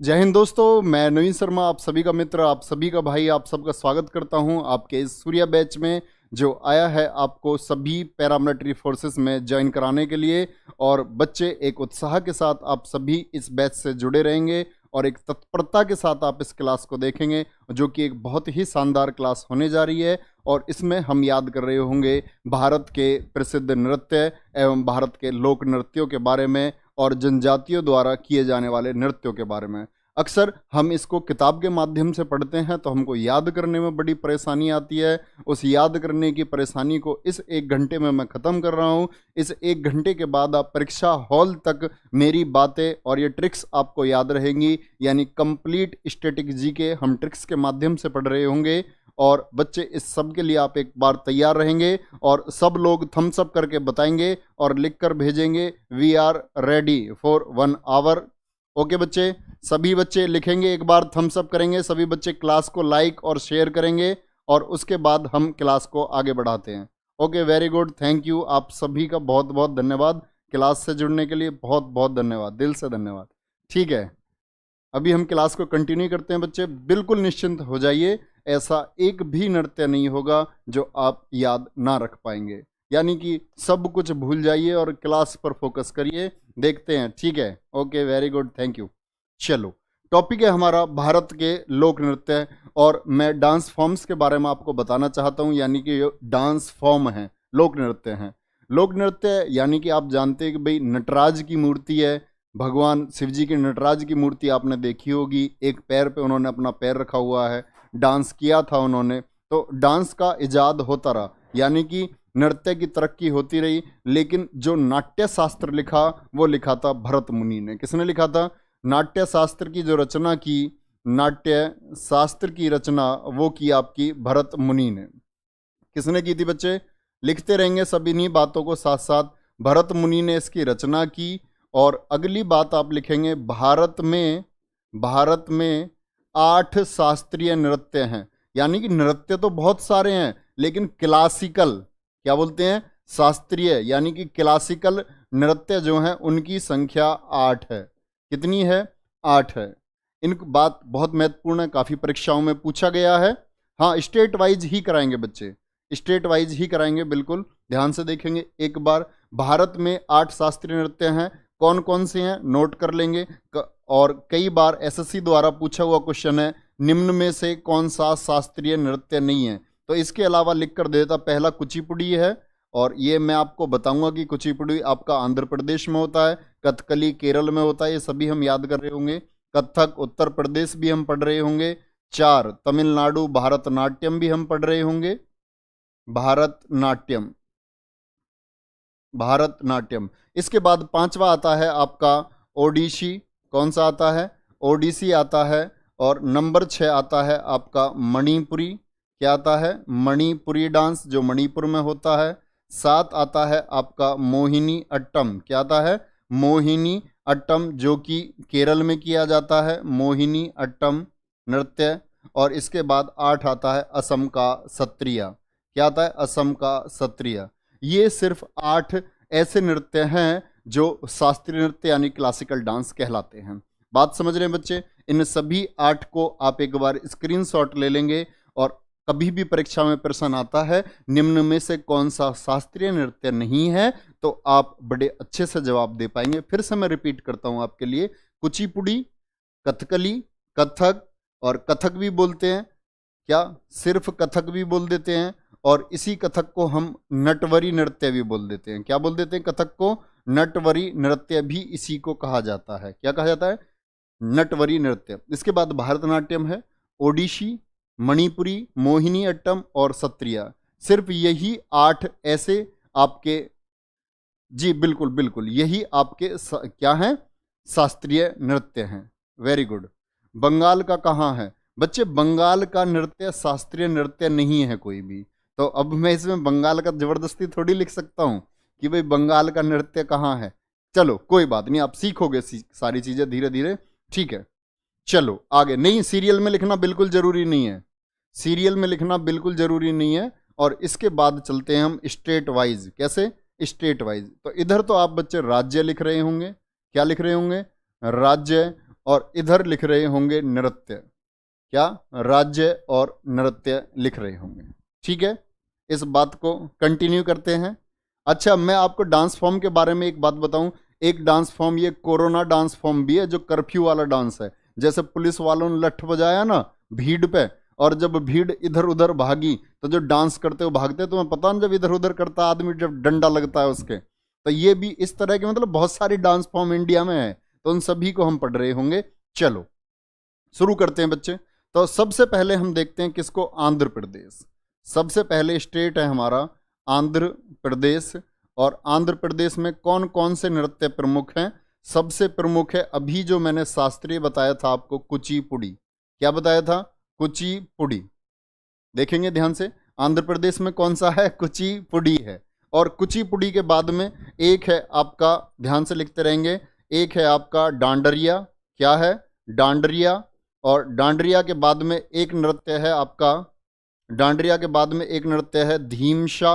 जय हिंद दोस्तों, मैं नवीन शर्मा आप सभी का मित्र, आप सभी का भाई, आप सबका स्वागत करता हूं आपके इस सूर्या बैच में जो आया है आपको सभी पैरामिलिट्री फोर्सेस में ज्वाइन कराने के लिए। और बच्चे एक उत्साह के साथ आप सभी इस बैच से जुड़े रहेंगे और एक तत्परता के साथ आप इस क्लास को देखेंगे जो कि एक बहुत ही शानदार क्लास होने जा रही है। और इसमें हम याद कर रहे होंगे भारत के प्रसिद्ध नृत्य एवं भारत के लोक नृत्यों के बारे में और जनजातियों द्वारा किए जाने वाले नृत्यों के बारे में। अक्सर हम इसको किताब के माध्यम से पढ़ते हैं तो हमको याद करने में बड़ी परेशानी आती है। उस याद करने की परेशानी को इस 1 घंटे में मैं ख़त्म कर रहा हूँ। इस 1 घंटे के बाद आप परीक्षा हॉल तक मेरी बातें और ये ट्रिक्स आपको याद रहेंगी, यानी कंप्लीट स्टैटिक जीके हम ट्रिक्स के माध्यम से पढ़ रहे होंगे। और बच्चे इस सब के लिए आप एक बार तैयार रहेंगे और सब लोग थम्स अप करके बताएंगे और लिख कर भेजेंगे we are ready for 1 hour. Okay बच्चे, सभी बच्चे लिखेंगे, एक बार थम्स अप करेंगे, सभी बच्चे क्लास को लाइक और शेयर करेंगे और उसके बाद हम क्लास को आगे बढ़ाते हैं। Okay, very good, thank you. आप सभी का बहुत बहुत धन्यवाद, क्लास से जुड़ने के लिए बहुत बहुत धन्यवाद, दिल से धन्यवाद। ठीक है, अभी हम क्लास को कंटिन्यू करते हैं। बच्चे बिल्कुल निश्चिंत हो जाइए, ऐसा एक भी नृत्य नहीं होगा जो आप याद ना रख पाएंगे, यानी कि सब कुछ भूल जाइए और क्लास पर फोकस करिए। देखते हैं, ठीक है। Okay, very good, thank you. चलो, टॉपिक है हमारा भारत के लोक नृत्य और मैं डांस फॉर्म्स के बारे में आपको बताना चाहता हूँ, यानी कि ये डांस फॉर्म है, लोक नृत्य हैं। लोक नृत्य यानी कि आप जानते हैं कि भाई नटराज की मूर्ति है, भगवान शिव जी की नटराज की मूर्ति आपने देखी होगी, एक पैर पे उन्होंने अपना पैर रखा हुआ है, डांस किया था उन्होंने। तो डांस का इजाद होता रहा, यानी कि नृत्य की तरक्की होती रही, लेकिन जो नाट्य शास्त्र लिखा वो लिखा था भरत मुनि ने। किसने लिखा था? नाट्य शास्त्र की जो रचना की, नाट्य शास्त्र की रचना वो की आपकी भरत मुनि ने। किसने की थी बच्चे? लिखते रहेंगे सभी इन्हीं बातों को साथ साथ। भरत मुनि ने इसकी रचना की। और अगली बात आप लिखेंगे, भारत में 8 शास्त्रीय नृत्य हैं, यानी कि नृत्य तो बहुत सारे हैं लेकिन क्लासिकल, क्या बोलते हैं, शास्त्रीय यानी कि क्लासिकल नृत्य जो हैं उनकी संख्या 8 है। कितनी है? 8 है। इन बात बहुत महत्वपूर्ण है, काफ़ी परीक्षाओं में पूछा गया है। हाँ, स्टेट वाइज ही कराएंगे बच्चे, स्टेट वाइज ही कराएंगे, बिल्कुल ध्यान से देखेंगे एक बार। भारत में 8 शास्त्रीय नृत्य हैं, कौन कौन से हैं नोट कर लेंगे। और कई बार एसएससी द्वारा पूछा हुआ क्वेश्चन है, निम्न में से कौन सा शास्त्रीय नृत्य नहीं है, तो इसके अलावा लिख कर देता। पहला कुचिपुड़ी है, और ये मैं आपको बताऊंगा कि कुचिपुड़ी आपका आंध्र प्रदेश में होता है, कथकली केरल में होता है, ये सभी हम याद कर रहे होंगे। कथक उत्तर प्रदेश भी हम पढ़ रहे होंगे। 4 तमिलनाडु भारतनाट्यम भी हम पढ़ रहे होंगे, भारतनाट्यम, भारतनाट्यम। इसके बाद 5वां आता है आपका ओडिसी। कौन सा आता है? ओडिसी आता है। और नंबर 6 आता है आपका मणिपुरी। क्या आता है? मणिपुरी डांस, जो मणिपुर में होता है। 7 आता है आपका मोहिनी अट्टम। क्या आता है? मोहिनी अट्टम, जो कि केरल में किया जाता है, मोहिनी अट्टम नृत्य। और इसके बाद 8 आता है असम का सत्रिया। क्या आता है? असम का सत्रिया। ये सिर्फ 8 ऐसे नृत्य हैं जो शास्त्रीय नृत्य यानी क्लासिकल डांस कहलाते हैं। बात समझ रहे हैं बच्चे? इन सभी 8 को आप एक बार स्क्रीनशॉट ले लेंगे और कभी भी परीक्षा में प्रश्न आता है निम्न में से कौन सा शास्त्रीय नृत्य नहीं है, तो आप बड़े अच्छे से जवाब दे पाएंगे। फिर से मैं रिपीट करता हूं आपके लिए, कुचिपुड़ी, कथकली, कथक, और कथक भी बोलते हैं, क्या सिर्फ कथक भी बोल देते हैं, और इसी कथक को हम नटवरी नृत्य भी बोल देते हैं। क्या बोल देते हैं? कथक को नटवरी नृत्य भी इसी को कहा जाता है। क्या कहा जाता है? नटवरी नृत्य। इसके बाद भारतनाट्यम है, ओडिसी, मणिपुरी, मोहिनी अट्टम और सत्रिया। सिर्फ यही 8 ऐसे आपके, जी बिल्कुल बिल्कुल, यही आपके क्या हैं? शास्त्रीय नृत्य हैं। Very good. बंगाल का कहाँ है बच्चे? बंगाल का नृत्य शास्त्रीय नृत्य नहीं है कोई भी। तो अब मैं इसमें बंगाल का जबरदस्ती थोड़ी लिख सकता हूँ कि भाई बंगाल का नृत्य कहाँ है। चलो कोई बात नहीं, आप सीखोगे सारी चीजें धीरे धीरे, ठीक है। चलो आगे। नहीं, सीरियल में लिखना बिल्कुल जरूरी नहीं है, सीरियल में लिखना बिल्कुल जरूरी नहीं है। और इसके बाद चलते हैं हम स्टेट वाइज। कैसे? State wise. तो इधर तो आप बच्चे राज्य लिख रहे होंगे। क्या लिख रहे होंगे? राज्य। और इधर लिख रहे होंगे नृत्य। क्या? राज्य और नृत्य लिख रहे होंगे। ठीक है, इस बात को कंटिन्यू करते हैं। अच्छा, मैं आपको डांस फॉर्म के बारे में एक बात बताऊं। एक डांस फॉर्म ये कोरोना डांस फॉर्म भी है, जो कर्फ्यू वाला डांस है। जैसे पुलिस वालों ने लठ बजाया ना भीड़ पे, और जब भीड़ इधर उधर भागी तो जो डांस करते हो भागते, तुम्हें पता ना, जब इधर उधर करता आदमी, जब डंडा लगता है उसके, तो ये भी इस तरह के मतलब बहुत सारी डांस फॉर्म इंडिया में है, तो उन सभी को हम पढ़ रहे होंगे। चलो शुरू करते हैं बच्चे। तो सबसे पहले हम देखते हैं किसको? आंध्र प्रदेश। सबसे पहले स्टेट है हमारा आंध्र प्रदेश। और आंध्र प्रदेश में कौन कौन से नृत्य प्रमुख हैं? सबसे प्रमुख है अभी जो मैंने शास्त्रीय बताया था आपको, कुचिपुड़ी। क्या बताया था? कुचिपुड़ी। देखेंगे ध्यान से, आंध्र प्रदेश में कौन सा है? कुचिपुड़ी है। और कुचिपुड़ी के बाद में एक है आपका, ध्यान से लिखते रहेंगे, एक है आपका डांडरिया। क्या है? डांडरिया। और डांडरिया के बाद में एक नृत्य है आपका, डांडरिया के बाद में एक नृत्य है धीमसा।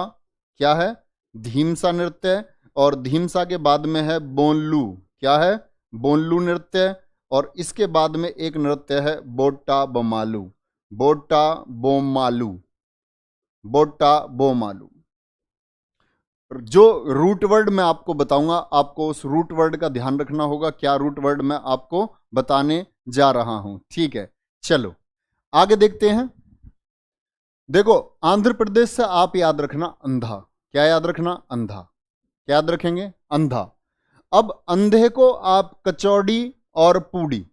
क्या है? धीमसा नृत्य। और धीमसा के बाद में है बोनलू। क्या है? बोनलू नृत्य। और इसके बाद में एक नृत्य है बोट्टा बोमालू। बोट्टा बोमालू। बोट्टा बोमालू। जो रूट वर्ड मैं आपको बताऊंगा, आपको उस रूट वर्ड का ध्यान रखना होगा। क्या रूट वर्ड मैं आपको बताने जा रहा हूं? ठीक है, चलो आगे देखते हैं। देखो, आंध्र प्रदेश से आप याद रखना अंधा। क्या याद रखना? अंधा। क्या याद रखेंगे? अंधा। अब अंधे को आप कचौड़ी और पूड़ी,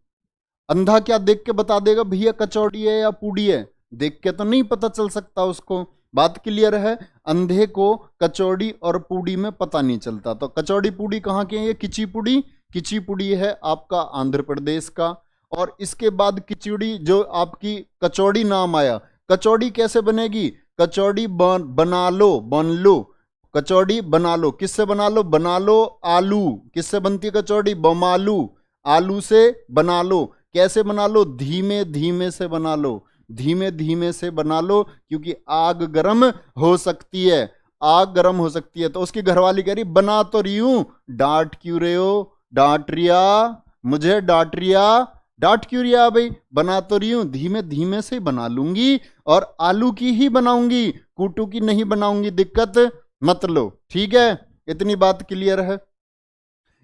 अंधा क्या देख के बता देगा भैया कचौड़ी है या पूड़ी है? देख के तो नहीं पता चल सकता उसको। बात क्लियर है? अंधे को कचौड़ी और पूड़ी में पता नहीं चलता। तो कचौड़ी पूड़ी कहाँ के हैं? ये किचिपुड़ी। किचिपुड़ी है आपका आंध्र प्रदेश का। और इसके बाद खिचड़ी, जो आपकी कचौड़ी नाम आया, कचौड़ी कैसे बनेगी? कचौड़ी बना लो, बन लो। कचौड़ी बना लो, किससे बना लो? बना लो आलू। किससे बनती है कचौड़ी? बमालू। आलू से बना लो। कैसे बना लो? धीमे धीमे से बना लो। धीमे धीमे से बना लो, क्योंकि आग गर्म हो सकती है। आग गर्म हो सकती है। तो उसकी घरवाली कह रही बना तो रही हूं, डांट क्यों रहे हो? डांट रिया, मुझे डांट रिया। डांट क्यों रिया भाई? बना तो रही हूं, धीमे धीमे से बना लूंगी, और आलू की ही बनाऊंगी, कूटू की नहीं बनाऊंगी, दिक्कत मत लो। ठीक है, इतनी बात क्लियर है।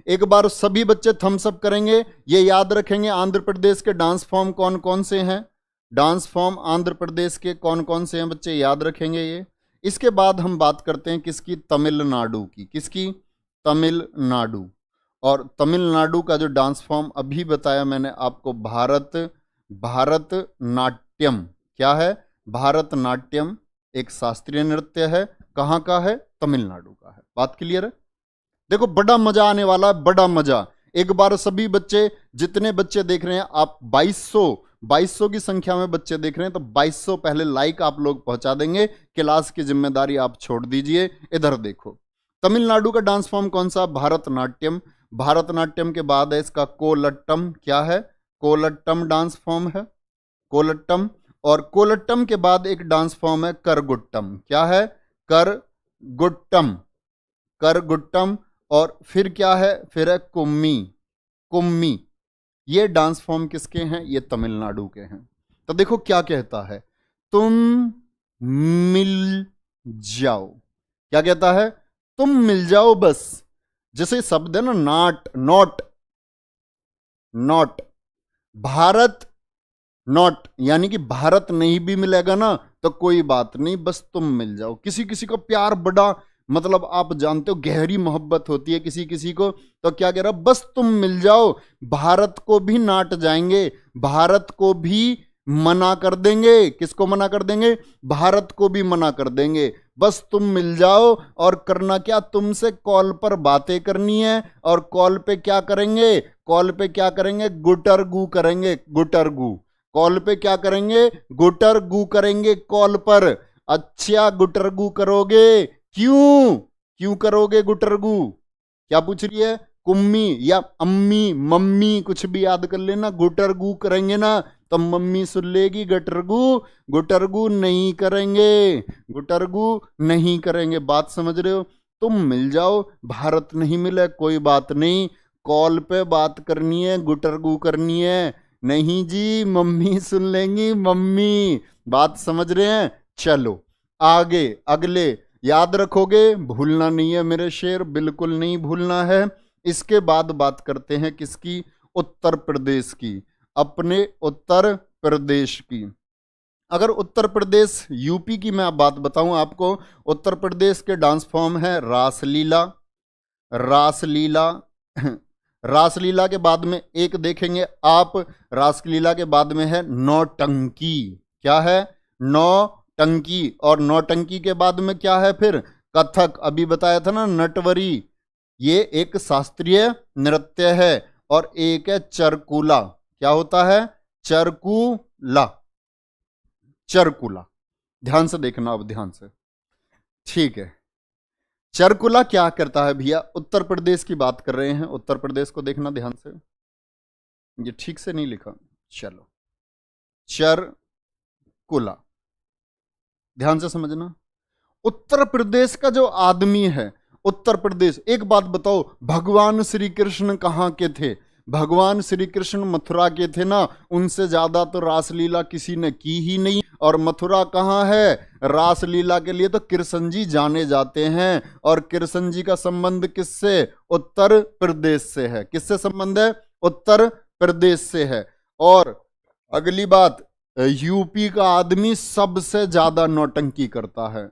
एक बार सभी बच्चे थम्स अप करेंगे, ये याद रखेंगे आंध्र प्रदेश के डांस फॉर्म कौन कौन से हैं। डांस फॉर्म आंध्र प्रदेश के कौन कौन से हैं बच्चे, याद रखेंगे ये। इसके बाद हम बात करते हैं किसकी? तमिलनाडु की। किसकी? तमिलनाडु। और तमिलनाडु का जो डांस फॉर्म अभी बताया मैंने आपको, भारतनाट्यम। क्या है? भारतनाट्यम एक शास्त्रीय नृत्य है। कहाँ का है? तमिलनाडु का है। बात क्लियर है? देखो बड़ा मजा आने वाला है, बड़ा मजा। एक बार सभी बच्चे, जितने बच्चे देख रहे हैं आप, 2200 की संख्या में बच्चे देख रहे हैं, तो 2200 पहले लाइक आप लोग पहुंचा देंगे। क्लास की जिम्मेदारी आप छोड़ दीजिए। इधर देखो, तमिलनाडु का डांस फॉर्म कौन सा? भारतनाट्यम। भारतनाट्यम के बाद है इसका कोलट्टम। क्या है? कोलट्टम डांस फॉर्म है, कोलट्टम। और कोलट्टम के बाद एक डांस फॉर्म है करगुट्टम। क्या है? करगुट्टम। करगुट्टम। और फिर क्या है? फिर है कुम्मी। कुम्मी। ये डांस फॉर्म किसके हैं? ये तमिलनाडु के हैं। तो देखो क्या कहता है, तुम मिल जाओ। क्या कहता है? तुम मिल जाओ बस। जैसे शब्द है ना not, not, not, Bharat not, यानी कि भारत नहीं भी मिलेगा ना तो कोई बात नहीं, बस तुम मिल जाओ। किसी किसी को प्यार बड़ा, मतलब आप जानते हो गहरी मोहब्बत होती है किसी किसी को, तो क्या कह रहा? बस तुम मिल जाओ, भारत को भी नाट जाएंगे, भारत को भी मना कर देंगे। किसको मना कर देंगे? भारत को भी मना कर देंगे। बस तुम मिल जाओ। और करना क्या? तुमसे कॉल पर बातें करनी है। और कॉल पे क्या करेंगे? कॉल पे क्या करेंगे? गुटरगू करेंगे। गुटरगू। कॉल पे क्या करेंगे? गुटरगू करेंगे कॉल पर। अच्छा, गुटरगू करोगे? क्यों? क्यों करोगे गुटरगू? क्या पूछ रही है? कुम्मी या अम्मी, मम्मी, कुछ भी याद कर लेना। गुटरगू करेंगे ना तो मम्मी सुन लेगी, गटरगू, गुटरगू नहीं करेंगे, गुटरगू नहीं करेंगे। बात समझ रहे हो? तुम मिल जाओ, भारत नहीं मिले कोई बात नहीं, कॉल पे बात करनी है, गुटरगू करनी है, नहीं जी मम्मी सुन लेंगी, मम्मी। बात समझ रहे हैं? चलो आगे अगले याद रखोगे, भूलना नहीं है मेरे शेर, बिल्कुल नहीं भूलना है। इसके बाद बात करते हैं किसकी? उत्तर प्रदेश की, अपने उत्तर प्रदेश की। अगर उत्तर प्रदेश यूपी की मैं बात बताऊं आपको, उत्तर प्रदेश के डांस फॉर्म है रासलीला, रासलीला रासलीला के बाद में एक देखेंगे आप, रासलीला के बाद में है नौटंकी। क्या है? नौटंकी। और नौटंकी के बाद में क्या है फिर? कथक। अभी बताया था ना नटवरी, ये एक शास्त्रीय नृत्य है। और एक है चरकुला। क्या होता है? चरकुला, चरकुला। ध्यान से देखना, अब ध्यान से, ठीक है। चरकुला क्या करता है भैया? उत्तर प्रदेश की बात कर रहे हैं, उत्तर प्रदेश को देखना ध्यान से, ये ठीक से नहीं लिखा, चलो। चरकुला ध्यान से समझना। उत्तर प्रदेश का जो आदमी है, उत्तर प्रदेश, एक बात बताओ, भगवान श्री कृष्ण कहाँ के थे? भगवान श्री कृष्ण मथुरा के थे ना, उनसे ज्यादा तो रासलीला किसी ने की ही नहीं। और मथुरा कहाँ है? रासलीला के लिए तो कृष्ण जी जाने जाते हैं। और कृष्ण जी का संबंध किससे? उत्तर प्रदेश से है। किससे संबंध है? उत्तर प्रदेश से है। और अगली बात, यूपी का आदमी सबसे ज्यादा नौटंकी करता है।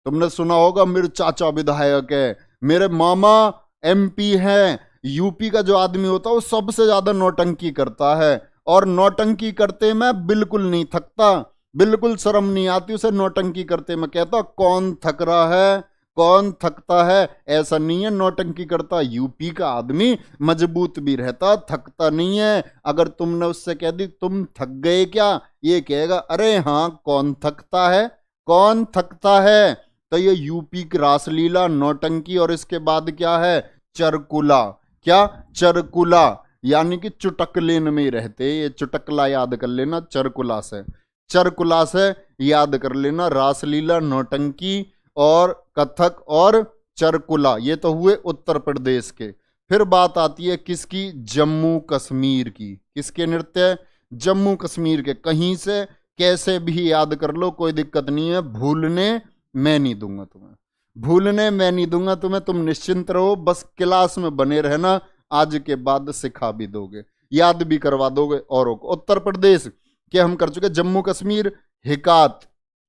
तुमने सुना होगा मेरे चाचा विधायक है, मेरे मामा एमपी हैं। यूपी का जो आदमी होता है वो सबसे ज्यादा नौटंकी करता है। और नौटंकी करते मैं बिल्कुल नहीं थकता, बिल्कुल शर्म नहीं आती उसे नौटंकी करते। मैं कहता कौन थक रहा है, कौन थकता है? ऐसा नहीं है, नौटंकी करता यूपी का आदमी मजबूत भी रहता, थकता नहीं है। अगर तुमने उससे कह दी तुम थक गए क्या, ये कहेगा अरे हाँ कौन थकता है, कौन थकता है। तो ये यूपी की रासलीला, नौटंकी। और इसके बाद क्या है? चरकुला। क्या? चरकुला, यानी कि चुटकलेन में रहते। ये चुटकला याद कर लेना, चरकुला से, चरकुला से याद कर लेना। रासलीला, नौटंकी और कथक और चरकुला, ये तो हुए उत्तर प्रदेश के। फिर बात आती है किसकी? जम्मू कश्मीर की। किसके नृत्य? जम्मू कश्मीर के। कहीं से कैसे भी याद कर लो, कोई दिक्कत नहीं है, भूलने मैं नहीं दूंगा तुम्हें, भूलने मैं नहीं दूंगा तुम्हें। तुम निश्चिंत रहो, बस क्लास में बने रहना, आज के बाद सिखा भी दोगे, याद भी करवा दोगे औरों को। उत्तर प्रदेश के हम कर चुके। जम्मू कश्मीर, हिकात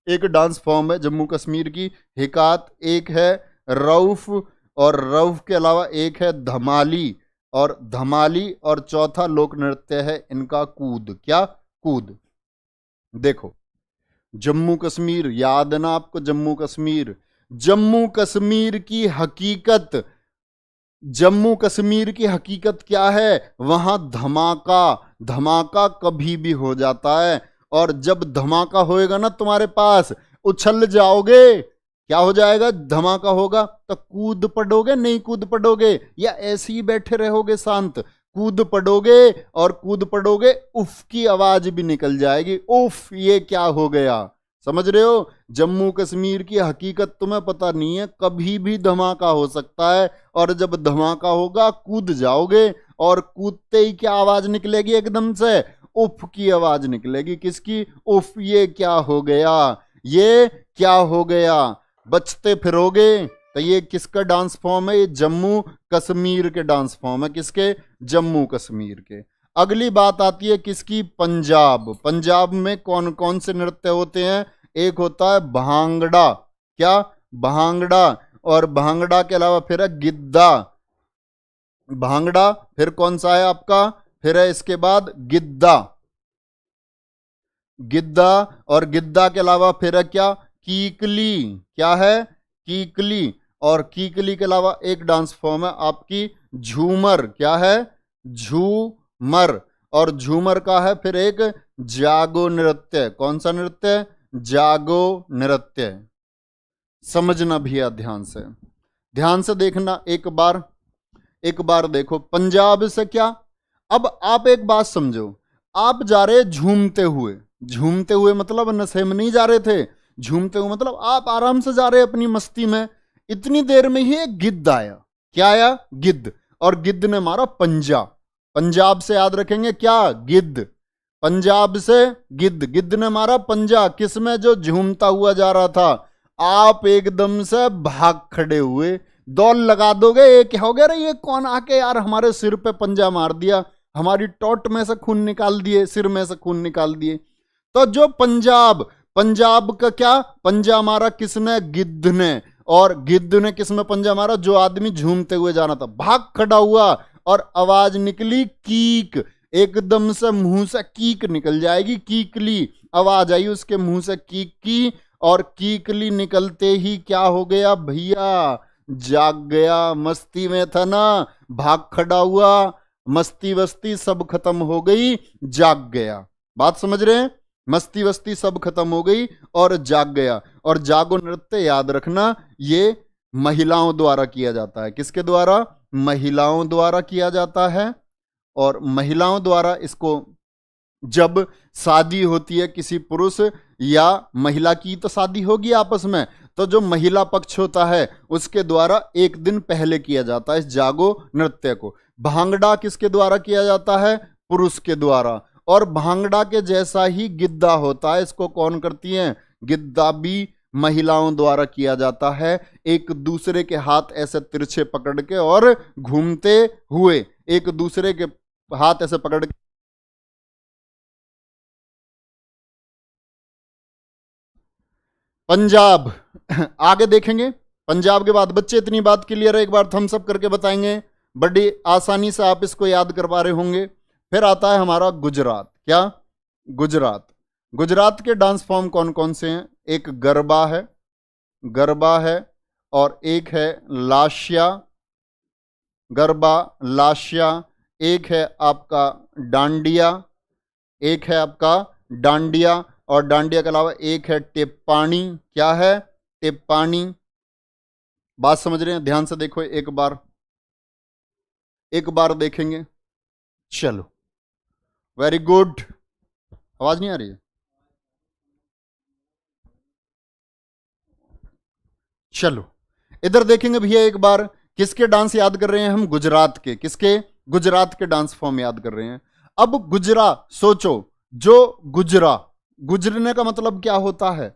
एक डांस फॉर्म है जम्मू कश्मीर की, हिकात। एक है रऊफ, और रऊफ के अलावा एक है धमाली, और धमाली। और चौथा लोक नृत्य है इनका कूद। क्या? कूद। देखो जम्मू कश्मीर याद ना आपको? जम्मू कश्मीर, जम्मू कश्मीर की हकीकत, जम्मू कश्मीर की हकीकत क्या है? वहां धमाका, धमाका कभी भी हो जाता है। और जब धमाका होएगा ना तुम्हारे पास, उछल जाओगे। क्या हो जाएगा? धमाका होगा तो कूद पड़ोगे, नहीं कूद पड़ोगे, या ऐसे ही बैठे रहोगे शांत? कूद पड़ोगे, और कूद पड़ोगे उफ की आवाज भी निकल जाएगी, उफ ये क्या हो गया। समझ रहे हो? जम्मू कश्मीर की हकीकत तुम्हें पता नहीं है, कभी भी धमाका हो सकता है। और जब धमाका होगा कूद जाओगे, और कूदते ही क्या आवाज निकलेगी? एकदम से उफ की आवाज निकलेगी। किसकी? उफ ये क्या हो गया, ये क्या हो गया। बचते फिरोगे। तो ये किसका डांस फॉर्म है? ये जम्मू कश्मीर के डांस फॉर्म है। किसके? जम्मू कश्मीर के। अगली बात आती है किसकी? पंजाब। पंजाब में कौन कौन से नृत्य होते हैं? एक होता है भांगड़ा। क्या? भांगड़ा। और भांगड़ा के अलावा फिर है गिद्दा। भांगड़ा, फिर कौन सा है आपका? फिर है इसके बाद गिद्दा, गिद्दा। और गिद्दा के अलावा फिर है क्या? कीकली। क्या है? कीकली। और कीकली के अलावा एक डांस फॉर्म है आपकी झूमर। क्या है? झूमर। और झूमर का है फिर एक जागो नृत्य। कौन सा नृत्य? जागो नृत्य। समझना भैया ध्यान से, ध्यान से देखना। एक बार देखो पंजाब से क्या। अब आप एक बात समझो, आप जा रहे झूमते हुए, झूमते हुए मतलब नशे में नहीं जा रहे थे, झूमते हुए मतलब आप आराम से जा रहे अपनी मस्ती में। इतनी देर में ही एक गिद्ध आया। क्या आया? गिद्ध। और गिद्ध ने मारा पंजा। पंजाब से याद रखेंगे क्या, गिद्ध। पंजाब से गिद्ध, गिद्ध ने मारा पंजा, किसमें, जो झूमता हुआ जा रहा था। आप एकदम से भाग खड़े हुए, दौड़ लगा दोगे, ये क्या हो गया रे, ये कौन आके यार हमारे सिर पे पंजा मार दिया, हमारी टोट में से खून निकाल दिए, सिर में से खून निकाल दिए। तो जो पंजाब, पंजाब का क्या, पंजा मारा किसने, गिद्ध ने। और गिद्ध ने किसमें पंजा मारा, जो आदमी झूमते हुए जाना था। भाग खड़ा हुआ और आवाज निकली कीक, एकदम से मुंह से कीक निकल जाएगी, कीकली आवाज आई उसके मुंह से, कीक की। और कीकली निकलते ही क्या हो गया भैया, जाग गया। मस्ती में था ना, भाग खड़ा हुआ, मस्ती वस्ती सब खत्म हो गई, जाग गया। बात समझ रहे हैं, मस्ती वस्ती सब खत्म हो गई और जाग गया। और जागो नृत्य याद रखना, ये महिलाओं द्वारा किया जाता है। किसके द्वारा, महिलाओं द्वारा किया जाता है। और महिलाओं द्वारा इसको, जब शादी होती है किसी पुरुष या महिला की, तो शादी होगी आपस में, तो जो महिला पक्ष होता है उसके द्वारा एक दिन पहले किया जाता है इस जागो नृत्य को। भांगड़ा किसके द्वारा किया जाता है, पुरुष के द्वारा। और भांगड़ा के जैसा ही गिद्दा होता है, इसको कौन करती है, गिद्दा भी महिलाओं द्वारा किया जाता है। एक दूसरे के हाथ ऐसे तिरछे पकड़ के और घूमते हुए, एक दूसरे के हाथ ऐसे पकड़ के, पंजाब आगे देखेंगे। पंजाब के बाद बच्चे इतनी बात क्लियर है, एक बार थम्स अप करके बताएंगे, बड़ी आसानी से आप इसको याद कर पा रहे होंगे। फिर आता है हमारा गुजरात। क्या, गुजरात। गुजरात के डांस फॉर्म कौन कौन से हैं, एक गरबा है, गरबा है, और एक है लाशिया, गरबा लाशिया, एक है आपका डांडिया, एक है आपका डांडिया, और डांडिया के अलावा एक है टिप्पाणी। क्या है, टिप्पाणी। बात समझ रहे हैं, ध्यान से देखो, एक बार देखेंगे। चलो, वेरी गुड। आवाज नहीं आ रही है, चलो इधर देखेंगे भैया एक बार। किसके डांस याद कर रहे हैं हम, गुजरात के। किसके, गुजरात के डांस फॉर्म याद कर रहे हैं। अब गुजरा, सोचो, जो गुजरा, गुजरने का मतलब क्या होता है,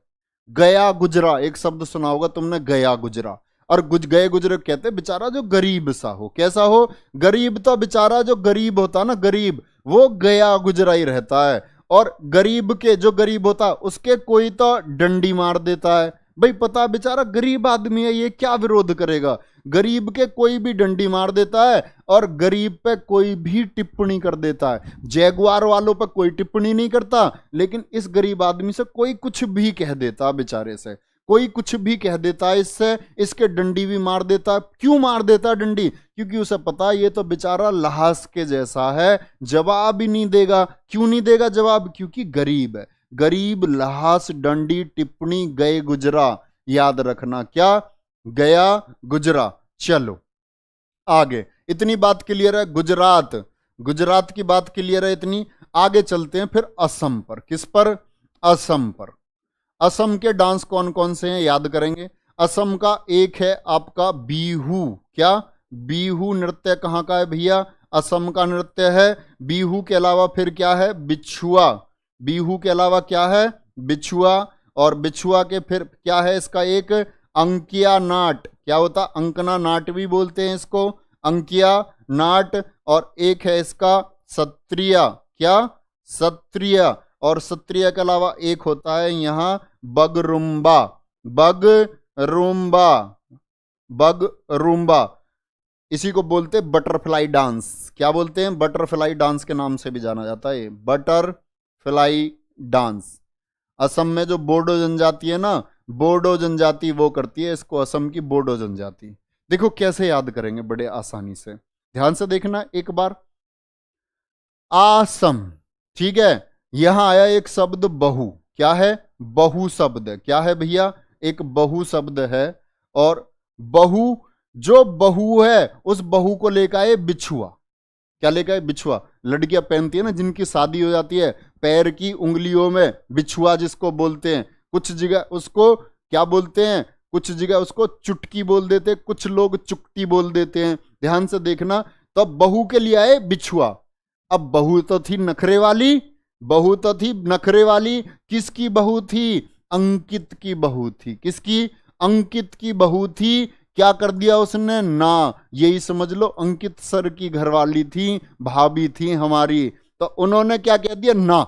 गया गुजरा। एक शब्द सुना होगा तुमने, गया गुजरा। और गए गुजरे कहते हैं बेचारा जो गरीब सा हो। कैसा हो, गरीब। तो बेचारा जो गरीब होता ना, गरीब, वो गया गुजरा ही रहता है। और गरीब के, जो गरीब होता उसके कोई तो डंडी मार देता है। भाई पता बेचारा गरीब आदमी है, ये क्या विरोध करेगा, गरीब के कोई भी डंडी मार देता है और गरीब पे कोई भी टिप्पणी कर देता है। जैगुआर वालों पे कोई टिप्पणी नहीं करता, लेकिन इस गरीब आदमी से कोई कुछ भी कह देता, बेचारे से कोई कुछ भी कह देता है, इससे इसके डंडी भी मार देता है। क्यों मार देता है डंडी, क्योंकि उसे पता है ये तो बेचारा लहास के जैसा है, जवाब ही नहीं देगा। क्यों नहीं देगा जवाब, क्योंकि गरीब है। गरीब, लहास, डंडी, टिप्पणी, गए गुजरा, याद रखना। क्या, गया गुजरा। चलो आगे, इतनी बात क्लियर है। गुजरात, गुजरात की बात क्लियर है इतनी। आगे चलते हैं फिर असम पर। किस पर, असम पर। असम के डांस कौन कौन से हैं याद करेंगे। असम का एक है आपका बीहू। क्या, बीहू नृत्य कहाँ का है भैया, असम का नृत्य है। बीहू के अलावा फिर क्या है, बिछुआ। बीहू के अलावा क्या है, बिछुआ। और बिछुआ के फिर क्या है, इसका एक अंकिया नाट। क्या होता, अंकना नाट भी बोलते हैं इसको, अंकिया नाट। और एक है इसका सत्रिया। क्या, सत्रिया। और सत्रिया के अलावा एक होता है यहाँ बगरुम्बा। बगरुम्बा, बगरुम्बा। इसी को बोलते हैं बटरफ्लाई डांस। क्या बोलते हैं, बटरफ्लाई डांस के नाम से भी जाना जाता है, बटरफ्लाई डांस। असम में जो बोडो जनजाति है ना, बोडो जनजाति वो करती है इसको, असम की बोडो जनजाति। देखो कैसे याद करेंगे बड़े आसानी से, ध्यान से देखना एक बार। आसम, ठीक है। यहां आया एक शब्द बहु। क्या है, बहु शब्द। क्या है भैया, एक बहु शब्द है। और बहु, जो बहु है उस बहु को लेकर आए बिछुआ। क्या लेकर आए, बिछुआ। लड़कियां पहनती है ना जिनकी शादी हो जाती है, पैर की उंगलियों में बिछुआ जिसको बोलते हैं। कुछ जगह उसको क्या बोलते हैं, कुछ जगह उसको चुटकी बोल देते हैं, कुछ लोग चुकटी बोल देते हैं। ध्यान से देखना, तो बहू के लिए आए बिछुआ। अब बहू तो थी नखरे वाली, बहू तो थी नखरे वाली। किसकी बहू थी? अंकित की बहू थी। किसकी? अंकित की बहू थी। क्या कर दिया उसने? ना, यही समझ लो अंकित सर की घरवाली थी, भाभी थी हमारी। तो उन्होंने क्या कह दिया? ना।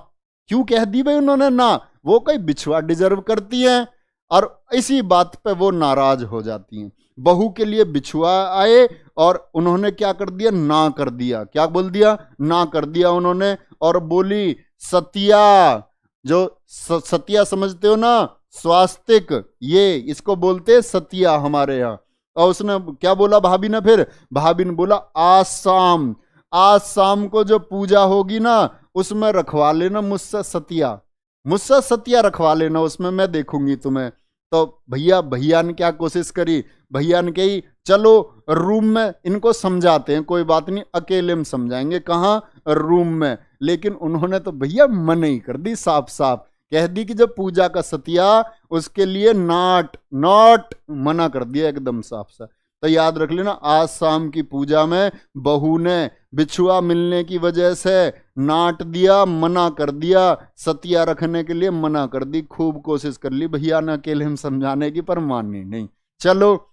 क्यों कह दी भाई उन्होंने ना? वो कोई बिछुआ डिजर्व करती है, और इसी बात पे वो नाराज हो जाती हैं। बहू के लिए बिछुआ आए और उन्होंने क्या कर दिया? ना कर दिया। क्या बोल दिया? ना कर दिया उन्होंने। और बोली सतिया, जो सतिया समझते हो ना, स्वास्तिक, ये इसको बोलते सतिया हमारे यहाँ। और उसने क्या बोला भाभी ने? फिर भाभी ने बोला आज शाम, आज शाम को जो पूजा होगी ना, उसमें रखवा लेना मुझसे सतिया, मुझसे सतिया रखवा लेना, उसमें मैं देखूंगी तुम्हें। तो भैया ने क्या कोशिश करी? भैया ने कही चलो रूम में इनको समझाते हैं, कोई बात नहीं अकेले में समझाएंगे। कहाँ? रूम में। लेकिन उन्होंने तो भैया मना ही कर दी, साफ साफ कह दी कि जब पूजा का सतिया, उसके लिए नॉट, नॉट मना कर दिया एकदम साफ साफ। तो याद रख लेना, आज शाम की पूजा में बहू ने बिछुआ मिलने की वजह से नाट दिया, मना कर दिया, सतिया रखने के लिए मना कर दी। खूब कोशिश कर ली भैया ने अकेले में समझाने की, पर मानी नहीं। चलो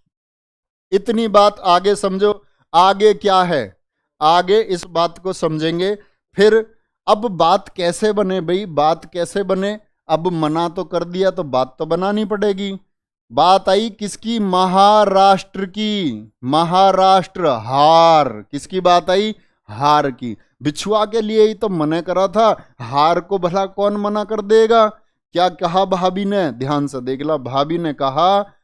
इतनी बात आगे समझो। आगे क्या है? आगे इस बात को समझेंगे। फिर अब बात कैसे बने भाई? बात कैसे बने? अब मना तो कर दिया तो बात तो बनानी पड़ेगी। बात आई किसकी? महाराष्ट्र की। महाराष्ट्र, हार। किसकी बात आई? हार की। बिछुआ के लिए ही तो मना करा था, हार को भला कौन मना कर देगा? क्या कहा भाभी ने? ध्यान से देख ला। भाभी ने कहा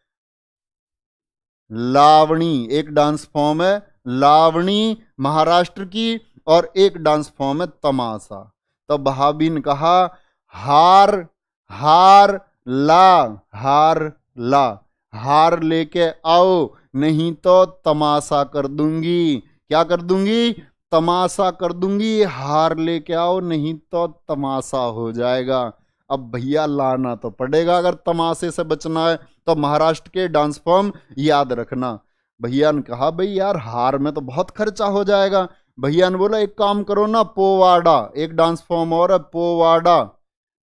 लावणी, एक डांस फॉर्म है लावणी महाराष्ट्र की, और एक डांस फॉर्म है तमाशा। तो भाभी ने कहा हार, हार ला, हार ला, हार लेके आओ, नहीं तो तमाशा कर दूंगी। क्या कर दूंगी? तमाशा कर दूंगी। हार लेके आओ, नहीं तो तमाशा हो जाएगा। अब भैया लाना तो पड़ेगा अगर तमाशे से बचना है। तो महाराष्ट्र के डांस फॉर्म याद रखना। भैया ने कहा भाई यार हार में तो बहुत खर्चा हो जाएगा। भैया ने बोला एक काम करो ना, पोवाड़ा, एक डांस फॉर्म और है पोवाड़ा।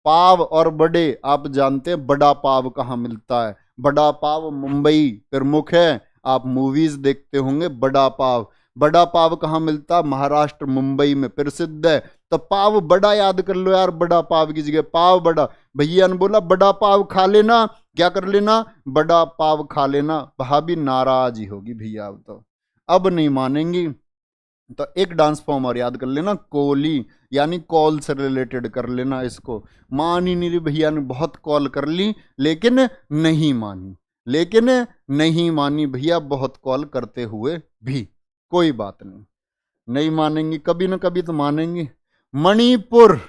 पाव और बड़े, आप जानते हैं बड़ा पाव कहाँ मिलता है? बड़ा पाव मुंबई प्रमुख है, आप मूवीज देखते होंगे। बड़ा पाव, बड़ा पाव कहाँ मिलता? महाराष्ट्र, मुंबई में प्रसिद्ध है। तो पाव बड़ा याद कर लो यार, बड़ा पाव की जगह पाव बड़ा। भैया ने बोला बड़ा पाव खा लेना। क्या कर लेना? बड़ा पाव खा लेना। भाभी नाराज ही होगी भैया, अब नहीं मानेंगी। तो एक डांस फॉर्म और याद कर लेना, कोली, यानी कॉल से रिलेटेड कर लेना इसको। मान ही नहीं रही भैया ने, बहुत कॉल कर ली लेकिन नहीं मानी, लेकिन नहीं मानी भैया, बहुत कॉल करते हुए भी। कोई बात नहीं, नहीं मानेंगी, कभी ना कभी तो मानेंगी। मणिपुर,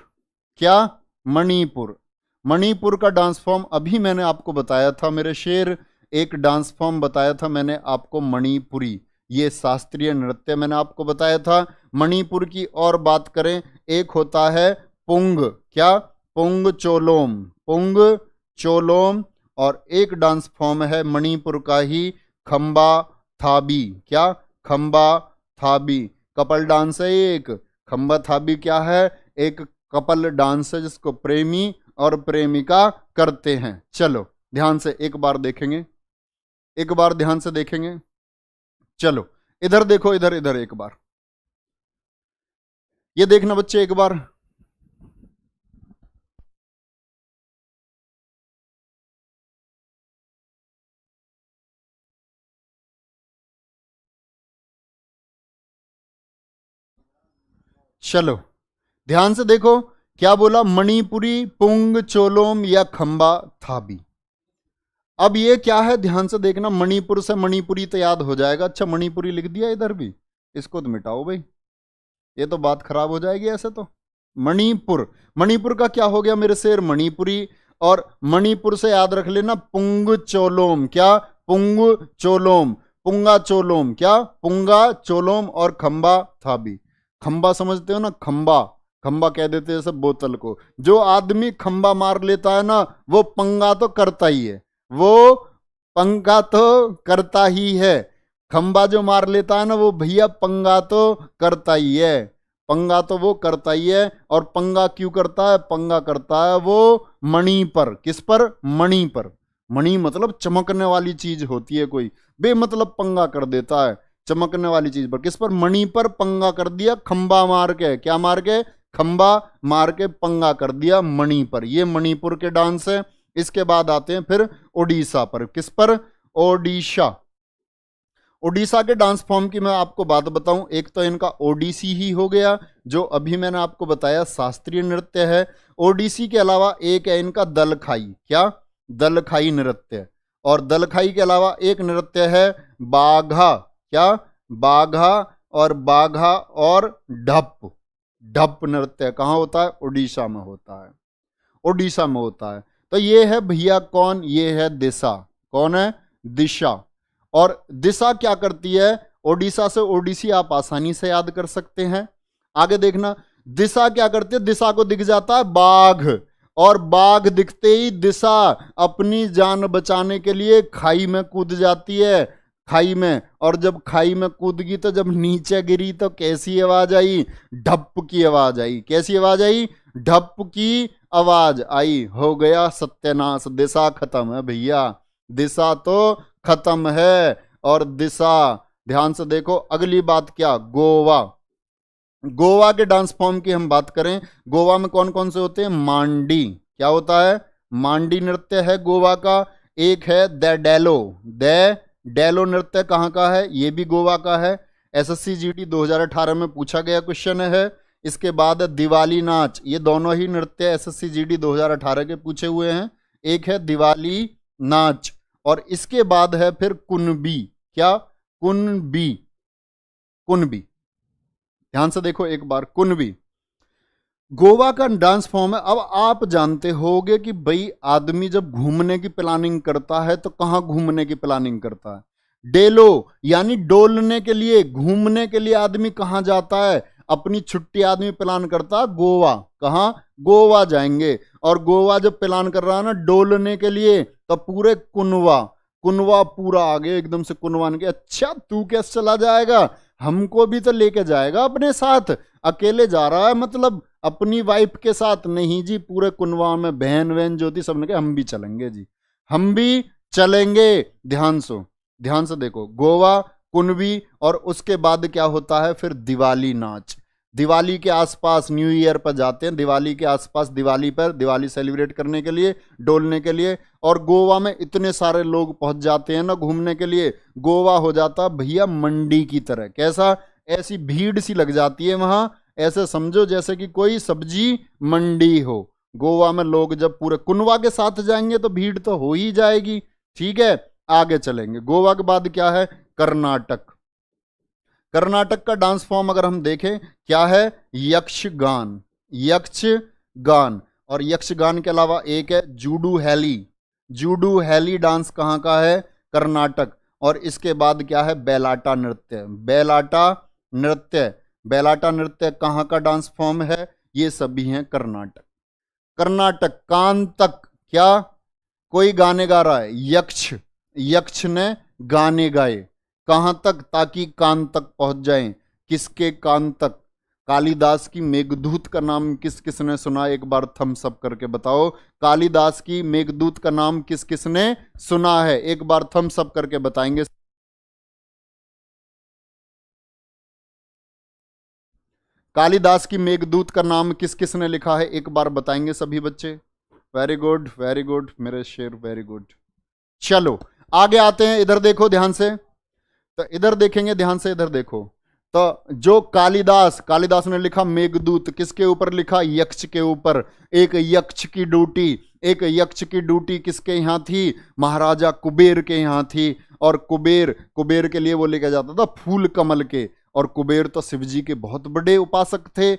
क्या? मणिपुर, मणिपुर का डांस फॉर्म अभी मैंने आपको बताया था मेरे शेर, एक डांस फॉर्म बताया था मैंने आपको मणिपुरी, ये शास्त्रीय नृत्य मैंने आपको बताया था। मणिपुर की और बात करें, एक होता है पुंग, क्या? पुंग चोलोम, पुंग चोलोम। और एक डांस फॉर्म है मणिपुर का ही खंबा थाबी, क्या? खंबा थाबी, कपल डांस है एक। खंबा थाबी क्या है? एक कपल डांस है जिसको प्रेमी और प्रेमिका करते हैं। चलो ध्यान से एक बार देखेंगे, एक बार ध्यान से देखेंगे। चलो इधर देखो, इधर इधर एक बार ये देखना बच्चे, एक बार। चलो ध्यान से देखो, क्या बोला? मणिपुरी, पुंग चोलोम या खंबा थाबी। अब ये क्या है? ध्यान से देखना, मणिपुर से मणिपुरी तो याद हो जाएगा। अच्छा मणिपुरी लिख दिया इधर भी, इसको तो मिटाओ भाई, ये तो बात खराब हो जाएगी ऐसे तो। मणिपुर, मणिपुर का क्या हो गया मेरे शेर? मणिपुरी। और मणिपुर से याद रख लेना पुंग चोलोम, क्या? पुंग चोलोम, पुंगा चोलोम, क्या? पुंगा चोलोम। और खंबा थाबी। खंबा समझते हो ना? खंबा, खंबा कह देते हैं सब बोतल को। जो आदमी खंबा मार लेता है ना, वो पंगा तो करता ही है, वो पंगा तो करता ही है। खंबा जो मार लेता है ना वो भैया पंगा तो करता ही है, पंगा तो वो करता ही है। और पंगा क्यों करता है? पंगा करता है वो मणि पर। किस पर? मणि पर। मणि मतलब चमकने वाली चीज होती है, कोई बेमतलब पंगा कर देता है चमकने वाली चीज पर। किस पर? मणि पर पंगा कर दिया, खंबा मार के। क्या मार के? खंबा मार के पंगा कर दिया मणि पर। ये मणिपुर के डांस है। इसके बाद आते हैं फिर ओडिशा पर। किस पर? ओडिशा। ओडिशा के डांस फॉर्म की मैं आपको बात बताऊं, एक तो इनका ओडिसी ही हो गया, जो अभी मैंने आपको बताया शास्त्रीय नृत्य है। ओडिसी के अलावा एक है इनका दलखाई। क्या? दलखाई नृत्य। और दलखाई के अलावा एक नृत्य है बाघा। क्या? बाघा। और बाघा और ढप। ढप नृत्य कहाँ होता है? ओडिशा में होता है। ओडिशा में होता है। तो ये है भैया कौन? ये है दिशा। कौन है? दिशा। और दिशा क्या करती है? ओडिशा से ओडिसी आप आसानी से याद कर सकते हैं। आगे देखना, दिशा क्या करती है? दिशा को दिख जाता है बाघ, और बाघ दिखते ही दिशा अपनी जान बचाने के लिए खाई में कूद जाती है। खाई में, और जब खाई में कूद गई तो जब नीचे गिरी तो कैसी आवाज आई? ढप की आवाज आई। कैसी आवाज आई? ढप की आवाज आई। हो गया सत्यानाश, दिशा खत्म है भैया, दिशा तो खत्म है। और दिशा, ध्यान से देखो अगली बात क्या? गोवा। गोवा के डांस फॉर्म की हम बात करें, गोवा में कौन कौन से होते हैं? मांडी। क्या होता है? मांडी नृत्य है गोवा का। एक है द डेलो। द डेलो नृत्य कहाँ का है? ये भी गोवा का है। एसएससी जीडी 2018 में पूछा गया क्वेश्चन है। इसके बाद दिवाली नाच। ये दोनों ही नृत्य एसएससी जीडी 2018 के पूछे हुए हैं। एक है दिवाली नाच, और इसके बाद है फिर कुनबी। क्या? कुनबी। कुनबी, ध्यान से देखो एक बार, कुनबी गोवा का डांस फॉर्म है। अब आप जानते होगे कि भाई आदमी जब घूमने की प्लानिंग करता है तो कहाँ घूमने की प्लानिंग करता है? डेलो, यानी डोलने के लिए, घूमने के लिए आदमी कहाँ जाता है? अपनी छुट्टी आदमी प्लान करता है गोवा। कहाँ? गोवा जाएंगे। और गोवा जब प्लान कर रहा है ना डोलने के लिए, तो पूरे कुनवा, कुनवा पूरा आगे एकदम से कुनवा के, अच्छा तू कैसे चला जाएगा? हमको भी तो लेके जाएगा अपने साथ। अकेले जा रहा है मतलब अपनी वाइफ के साथ नहीं जी, पूरे कुनवा में बहन वहन जो थी सबने कहा हम भी चलेंगे जी, हम भी चलेंगे। ध्यान से देखो, गोवा, कुनबी, और उसके बाद क्या होता है फिर? दिवाली नाच। दिवाली के आसपास, न्यू ईयर पर जाते हैं, दिवाली के आसपास, दिवाली पर, दिवाली सेलिब्रेट करने के लिए, डोलने के लिए। और गोवा में इतने सारे लोग पहुंच जाते हैं ना घूमने के लिए, गोवा हो जाता भैया मंडी की तरह। कैसा? ऐसी भीड़ सी लग जाती है वहां, ऐसे समझो जैसे कि कोई सब्जी मंडी हो। गोवा में लोग जब पूरे कुनवा के साथ जाएंगे तो भीड़ तो हो ही जाएगी। ठीक है, आगे चलेंगे। गोवा के बाद क्या है? कर्नाटक। कर्नाटक का डांस फॉर्म अगर हम देखें क्या है? यक्षगान। यक्षगान। और यक्षगान के अलावा एक है जूडू हैली। जूडू हैली डांस कहाँ का है? कर्नाटक। और इसके बाद क्या है? बेलाटा नृत्य। बेलाटा नृत्य। बेलाटा नृत्य कहाँ का डांस फॉर्म है? ये सभी हैं कर्नाटक। कर्नाटक कान तक। क्या? कोई गाने गा रहा है, यक्ष, यक्ष ने गाने गाए। कहां तक? ताकि कान तक पहुंच जाएं। किसके कान तक? कालिदास की मेघदूत का नाम किस किसने सुना? एक बार थम्स अप करके बताओ। कालिदास की मेघदूत का नाम किस किसने सुना है? एक बार थम्स अप करके बताएंगे। कालिदास की मेघदूत का नाम किस किसने लिखा है? एक बार बताएंगे सभी बच्चे। वेरी गुड, वेरी गुड मेरे शेर, वेरी गुड। चलो आगे आते हैं, इधर देखो ध्यान से। तो इधर देखेंगे ध्यान से, इधर देखो। तो जो कालिदास, कालिदास ने लिखा मेघदूत, किसके ऊपर लिखा? यक्ष के ऊपर। एक यक्ष की ड्यूटी, एक यक्ष की ड्यूटी किसके यहाँ थी? महाराजा कुबेर के यहाँ थी। और कुबेर, कुबेर के लिए वो लेके जाता था फूल कमल के। और कुबेर तो शिव जी के बहुत बड़े उपासक थे,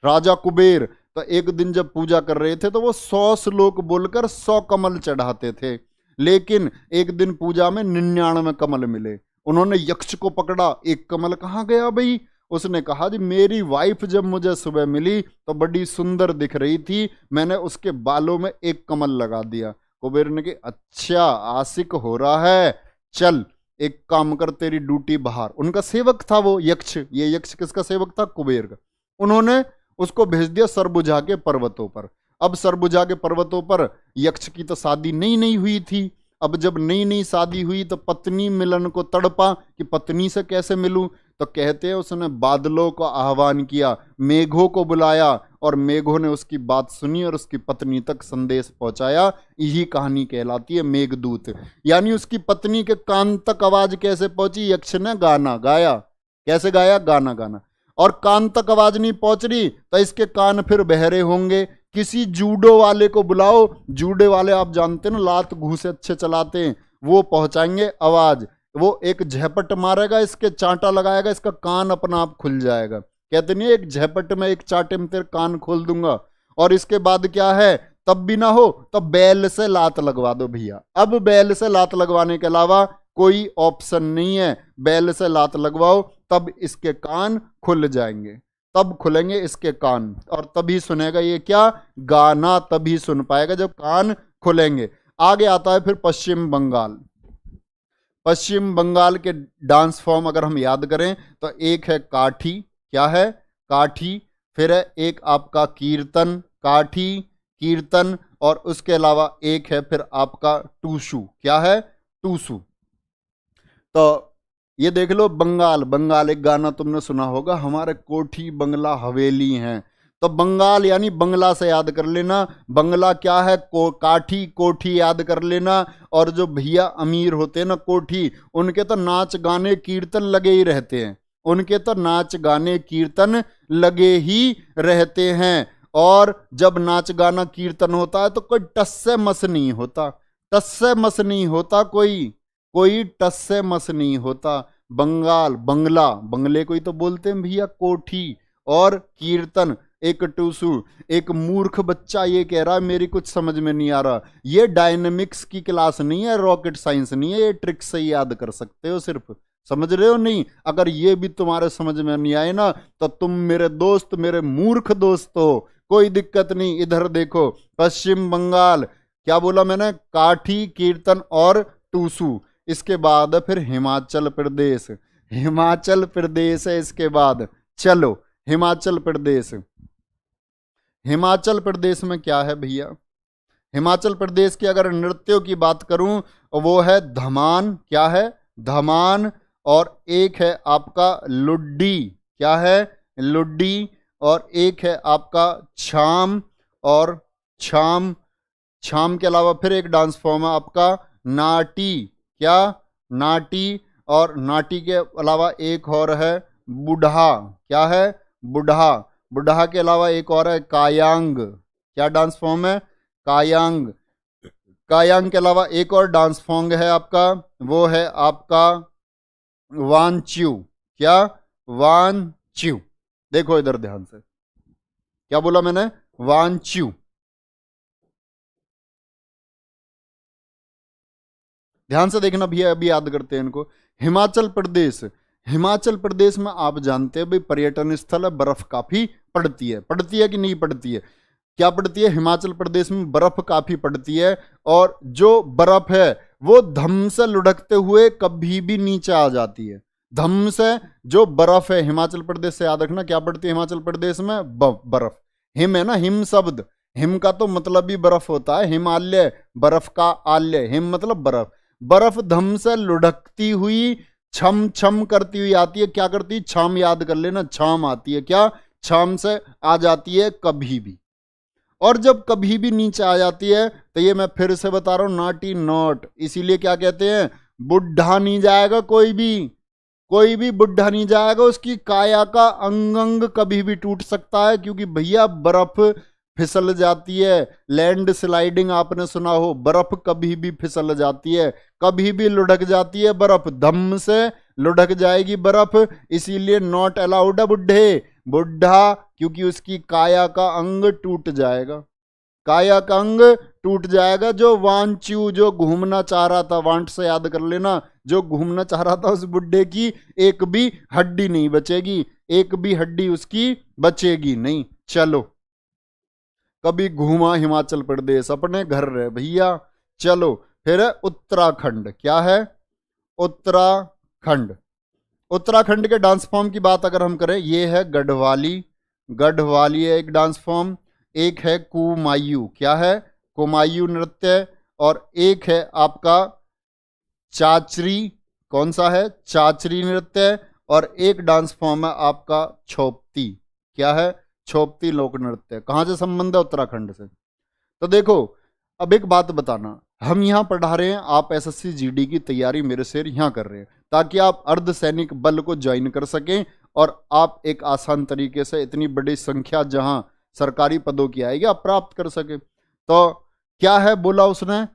राजा कुबेर। तो एक दिन जब पूजा कर रहे थे तो वो 100 श्लोक बोलकर 100 कमल चढ़ाते थे। लेकिन एक दिन पूजा में 99 कमल मिले। उन्होंने यक्ष को पकड़ा, एक कमल कहाँ गया भाई? उसने कहा जी मेरी वाइफ जब मुझे सुबह मिली तो बड़ी सुंदर दिख रही थी, मैंने उसके बालों में एक कमल लगा दिया। कुबेर ने कहा अच्छा आशिक हो रहा है, चल एक काम कर, तेरी ड्यूटी बाहर। उनका सेवक था वो यक्ष। ये यक्ष किसका सेवक था? कुबेर का। उन्होंने उसको भेज दिया सरबुजा के पर्वतों पर। अब सरबुजा के पर्वतों पर यक्ष की तो शादी नई नई हुई थी। अब जब नई नई शादी हुई तो पत्नी मिलन को तड़पा कि पत्नी से कैसे मिलूं। तो कहते हैं उसने बादलों को आह्वान किया, मेघों को बुलाया, और मेघों ने उसकी बात सुनी और उसकी पत्नी तक संदेश पहुंचाया। यही कहानी कहलाती है मेघदूत। यानी उसकी पत्नी के कान तक आवाज कैसे पहुंची? यक्ष ने गाना गाया। कैसे गाया? गाना गाना। और कान तक आवाज नहीं पहुंच रही तो इसके कान फिर बहरे होंगे। किसी जूडो वाले को बुलाओ, जूडे वाले आप जानते ना, लात घूसे अच्छे चलाते हैं, वो पहुंचाएंगे आवाज। वो एक झपट मारेगा, इसके चांटा लगाएगा, इसका कान अपना आप खुल जाएगा। कहते नहीं एक झपट में, एक चांटे में तेरे कान खोल दूंगा। और इसके बाद क्या है, तब भी ना हो तो बैल से लात लगवा दो भैया। अब बैल से लात लगवाने के अलावा कोई ऑप्शन नहीं है। बैल से लात लगवाओ, तब इसके कान खुल जाएंगे, तब खुलेंगे इसके कान, और तभी सुनेगा ये क्या? गाना तभी सुन पाएगा जब कान खुलेंगे। आगे आता है फिर पश्चिम बंगाल। पश्चिम बंगाल के डांस फॉर्म अगर हम याद करें तो एक है काठी। क्या है? काठी। फिर है एक आपका कीर्तन, काठी, कीर्तन, और उसके अलावा एक है फिर आपका टूसू। क्या है? टूसू। तो ये देख लो, बंगाल, बंगाल एक गाना तुमने सुना होगा, हमारे कोठी बंगला हवेली हैं। तो बंगाल यानी बंगला से याद कर लेना। बंगला क्या है? काठी, कोठी याद कर लेना। और जो भैया अमीर होते हैं ना कोठी, उनके तो नाच गाने कीर्तन लगे ही रहते हैं। उनके तो नाच गाने कीर्तन लगे ही रहते हैं। और जब नाच गाना कीर्तन होता है तो कोई टस से मस नहीं होता। टस से मस नहीं होता, कोई टस से मस नहीं होता। बंगाल, बंगला, बंगले को ही तो बोलते हैं भैया कोठी, और कीर्तन एक टूसू। एक मूर्ख बच्चा ये कह रहा है मेरी कुछ समझ में नहीं आ रहा। ये डायनेमिक्स की क्लास नहीं है, रॉकेट साइंस नहीं है, ये ट्रिक से ही याद कर सकते हो सिर्फ। समझ रहे हो? नहीं, अगर ये भी तुम्हारे समझ में नहीं आए ना तो तुम मेरे दोस्त, मेरे मूर्ख दोस्त हो। कोई दिक्कत नहीं, इधर देखो, पश्चिम बंगाल, क्या बोला मैंने? काठी, कीर्तन और टूसू। इसके बाद फिर हिमाचल प्रदेश। हिमाचल प्रदेश है इसके बाद। चलो हिमाचल प्रदेश। हिमाचल प्रदेश में क्या है भैया? हिमाचल प्रदेश के अगर नृत्यों की बात करूं, वो है धमान। क्या है? धमान। और एक है आपका लुड्डी। क्या है? लुड्डी। और एक है आपका छाम। और छाम, छाम के अलावा फिर एक डांस फॉर्म है आपका नाटी। क्या? नाटी। और नाटी के अलावा एक और है बुढ़ा। क्या है? बुढ़ा। बुढ़ा के अलावा एक और है कायांग। क्या डांस फॉर्म है? कायांग। कायांग के अलावा एक और डांस फॉर्म है आपका, वो है आपका वांच्यू। क्या? वांच्यू। देखो इधर ध्यान से, क्या बोला मैंने? वांच्यू। ध्यान से देखना भैया, अभी याद करते हैं इनको। हिमाचल प्रदेश। हिमाचल प्रदेश में आप जानते हैं भाई पर्यटन स्थल है, बर्फ काफी पड़ती है। पड़ती है कि नहीं पड़ती है? क्या पड़ती है? हिमाचल प्रदेश में बर्फ काफी पड़ती है। और जो बर्फ है वो धम से लुढ़कते हुए कभी भी नीचे आ जाती है। धम से जो बर्फ है हिमाचल प्रदेश से, याद रखना क्या पड़ती है हिमाचल प्रदेश में? बर्फ। हिम है ना, हिम शब्द, हिम का तो मतलब ही बर्फ होता है। हिमालय, बर्फ का आल्य, हिम मतलब बर्फ। बर्फ धम से लुढ़कती हुई, छम छम करती हुई आती है। क्या करती है? छाम याद कर लेना, छाम आती है। क्या? छाम से आ जाती है कभी भी। और जब कभी भी नीचे आ जाती है तो ये मैं फिर से बता रहा हूं, नाटी नॉट। इसीलिए क्या कहते हैं? बुढ़ा नहीं जाएगा कोई भी, कोई भी बुढ़ा नहीं जाएगा। उसकी काया का अंग अंग कभी भी टूट सकता है, क्योंकि भैया बर्फ फिसल जाती है। लैंड स्लाइडिंग आपने सुना हो, बर्फ कभी भी फिसल जाती है, कभी भी लुढ़क जाती है बर्फ। धम से लुढ़क जाएगी बर्फ। इसीलिए नॉट अलाउड है बुढ़े, बुढ़ा, क्योंकि उसकी काया का अंग टूट जाएगा। काया का अंग टूट जाएगा। जो वांचू, जो घूमना चाह रहा था, वांट से याद कर लेना, जो घूमना चाह रहा था, उस बुड्ढे की एक भी हड्डी नहीं बचेगी, एक भी हड्डी उसकी बचेगी नहीं। चलो, कभी घूमा हिमाचल प्रदेश, अपने घर रहे भैया। चलो फिर है उत्तराखंड। क्या है? उत्तराखंड। उत्तराखंड के डांस फॉर्म की बात अगर हम करें, ये है गढ़वाली, गढ़वाली है एक डांस फॉर्म। एक है कुमायूं, क्या है, कुमायूं नृत्य। और एक है आपका चाचरी, कौन सा है, चाचरी नृत्य। और एक डांस फॉर्म है आपका छोपती, क्या है, छोपती लोक नृत्य। कहाँ से संबंध है, उत्तराखंड से। तो देखो, अब एक बात बताना, हम यहाँ पढ़ा रहे हैं, आप एसएससी जीडी की तैयारी मेरे से यहाँ कर रहे हैं, ताकि आप अर्धसैनिक बल को ज्वाइन कर सकें और आप एक आसान तरीके से इतनी बड़ी संख्या जहां सरकारी पदों की आएगी आप प्राप्त कर सके। तो क्या है बोला उसने,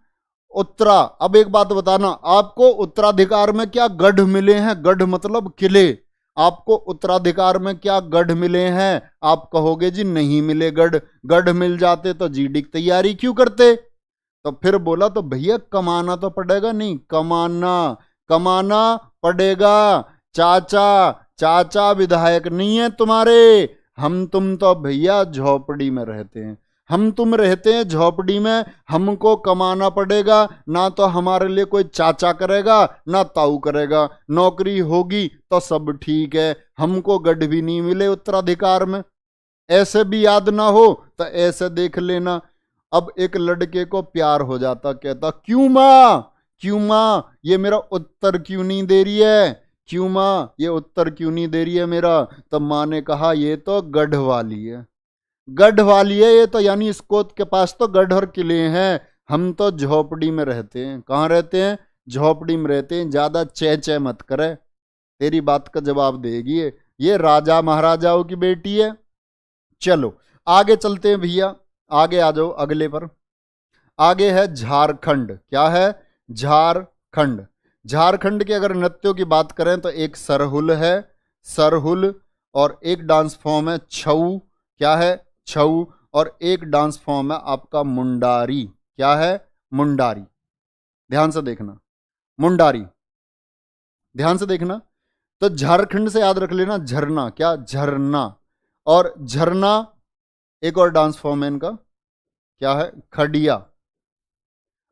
उत्तरा। अब एक बात बताना, आपको उत्तराधिकार में क्या गढ़ मिले हैं, गढ़ मतलब किले, आपको उत्तराधिकार में क्या गढ़ मिले हैं। आप कहोगे जी नहीं मिले गढ़, गढ़ मिल जाते तो जीडी की तैयारी क्यों करते। तो फिर बोला तो भैया कमाना तो पड़ेगा, नहीं कमाना, कमाना पड़ेगा। चाचा, चाचा विधायक नहीं है तुम्हारे, हम तुम तो भैया झोपड़ी में रहते हैं, हम तुम रहते हैं झोपड़ी में, हमको कमाना पड़ेगा। ना तो हमारे लिए कोई चाचा करेगा ना ताऊ करेगा, नौकरी होगी तो सब ठीक है, हमको गढ़ भी नहीं मिले उत्तराधिकार में। ऐसे भी याद ना हो तो ऐसे देख लेना, अब एक लड़के को प्यार हो जाता, कहता क्यों माँ, क्यों माँ ये मेरा उत्तर क्यों नहीं दे रही है, क्यों माँ ये उत्तर क्यों नहीं दे रही है मेरा। तब माँ ने कहा ये तो गढ़ वाली है, गढ़ वाली है ये तो, यानी इसको के पास तो गढ़ और किले हैं, हम तो झोपड़ी में रहते हैं। कहाँ रहते हैं, झोपड़ी में रहते हैं, ज्यादा चे चे मत करे, तेरी बात का जवाब देगी ये राजा महाराजाओं की बेटी है। चलो आगे चलते हैं भैया, आगे आ जाओ अगले पर। आगे है झारखंड, क्या है, झारखंड। झारखंड के अगर नृत्यों की बात करें तो एक सरहुल है, सरहुल। और एक डांस फॉर्म है छऊ, क्या है, छऊ। और एक डांस फॉर्म है आपका मुंडारी, क्या है, मुंडारी। ध्यान से देखना, मुंडारी, ध्यान से देखना। तो झारखंड से याद रख लेना झरना, क्या, झरना। और झरना एक और डांस फॉर्म है इनका, क्या है, खड़िया।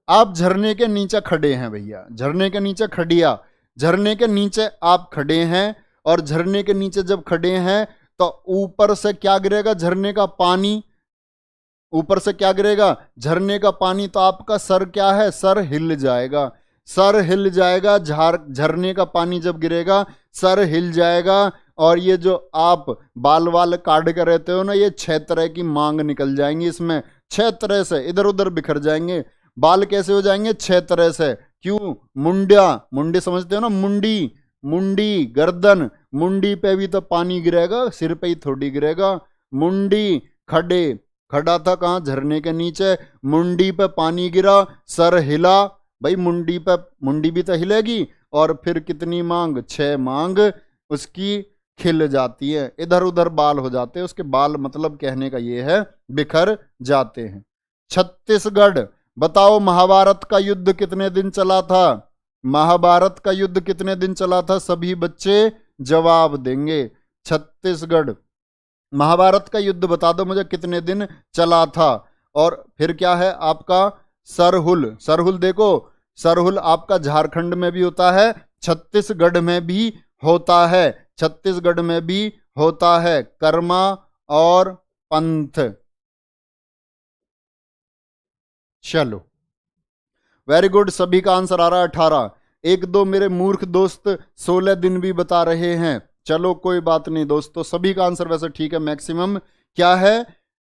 आप झरने के नीचे खड़े हैं भैया, झरने के नीचे खड़िया, झरने के नीचे आप खड़े हैं। और झरने के नीचे जब खड़े हैं तो ऊपर से क्या गिरेगा, झरने का पानी, ऊपर से क्या गिरेगा, झरने का पानी। तो आपका सर क्या है, सर हिल जाएगा, सर हिल जाएगा। झरने का पानी जब गिरेगा सर हिल जाएगा। और ये जो आप बाल वाल काट कर रहते हो ना, ये 6 तरह की मांग निकल जाएंगी इसमें, 6 तरह से इधर उधर बिखर जाएंगे। बाल कैसे हो जाएंगे, 6 तरह से। क्यों, मुंडिया, मुंडी समझते हो ना, मुंडी, मुंडी गर्दन, मुंडी पे भी तो पानी गिरेगा, सिर पे ही थोड़ी गिरेगा। मुंडी, खड़े, खड़ा था कहाँ, झरने के नीचे, मुंडी पे पानी गिरा, सर हिला। भाई मुंडी पे, मुंडी भी तो हिलेगी। और फिर कितनी मांग, 6 मांग उसकी खिल जाती है, इधर उधर बाल हो जाते हैं उसके, बाल मतलब कहने का ये है बिखर जाते हैं। छत्तीसगढ़, बताओ महाभारत का युद्ध कितने दिन चला था, महाभारत का युद्ध कितने दिन चला था, सभी बच्चे जवाब देंगे। छत्तीसगढ़, महाभारत का युद्ध बता दो मुझे कितने दिन चला था। और फिर क्या है आपका सरहुल, सरहुल देखो, सरहुल आपका झारखंड में भी होता है, छत्तीसगढ़ में भी होता है, छत्तीसगढ़ में भी होता है। कर्मा और पंथ, चलो वेरी गुड, सभी का आंसर आ रहा है 18। एक दो मेरे मूर्ख दोस्त 16 दिन भी बता रहे हैं, चलो कोई बात नहीं दोस्तों, सभी का आंसर वैसे ठीक है मैक्सिमम। क्या है,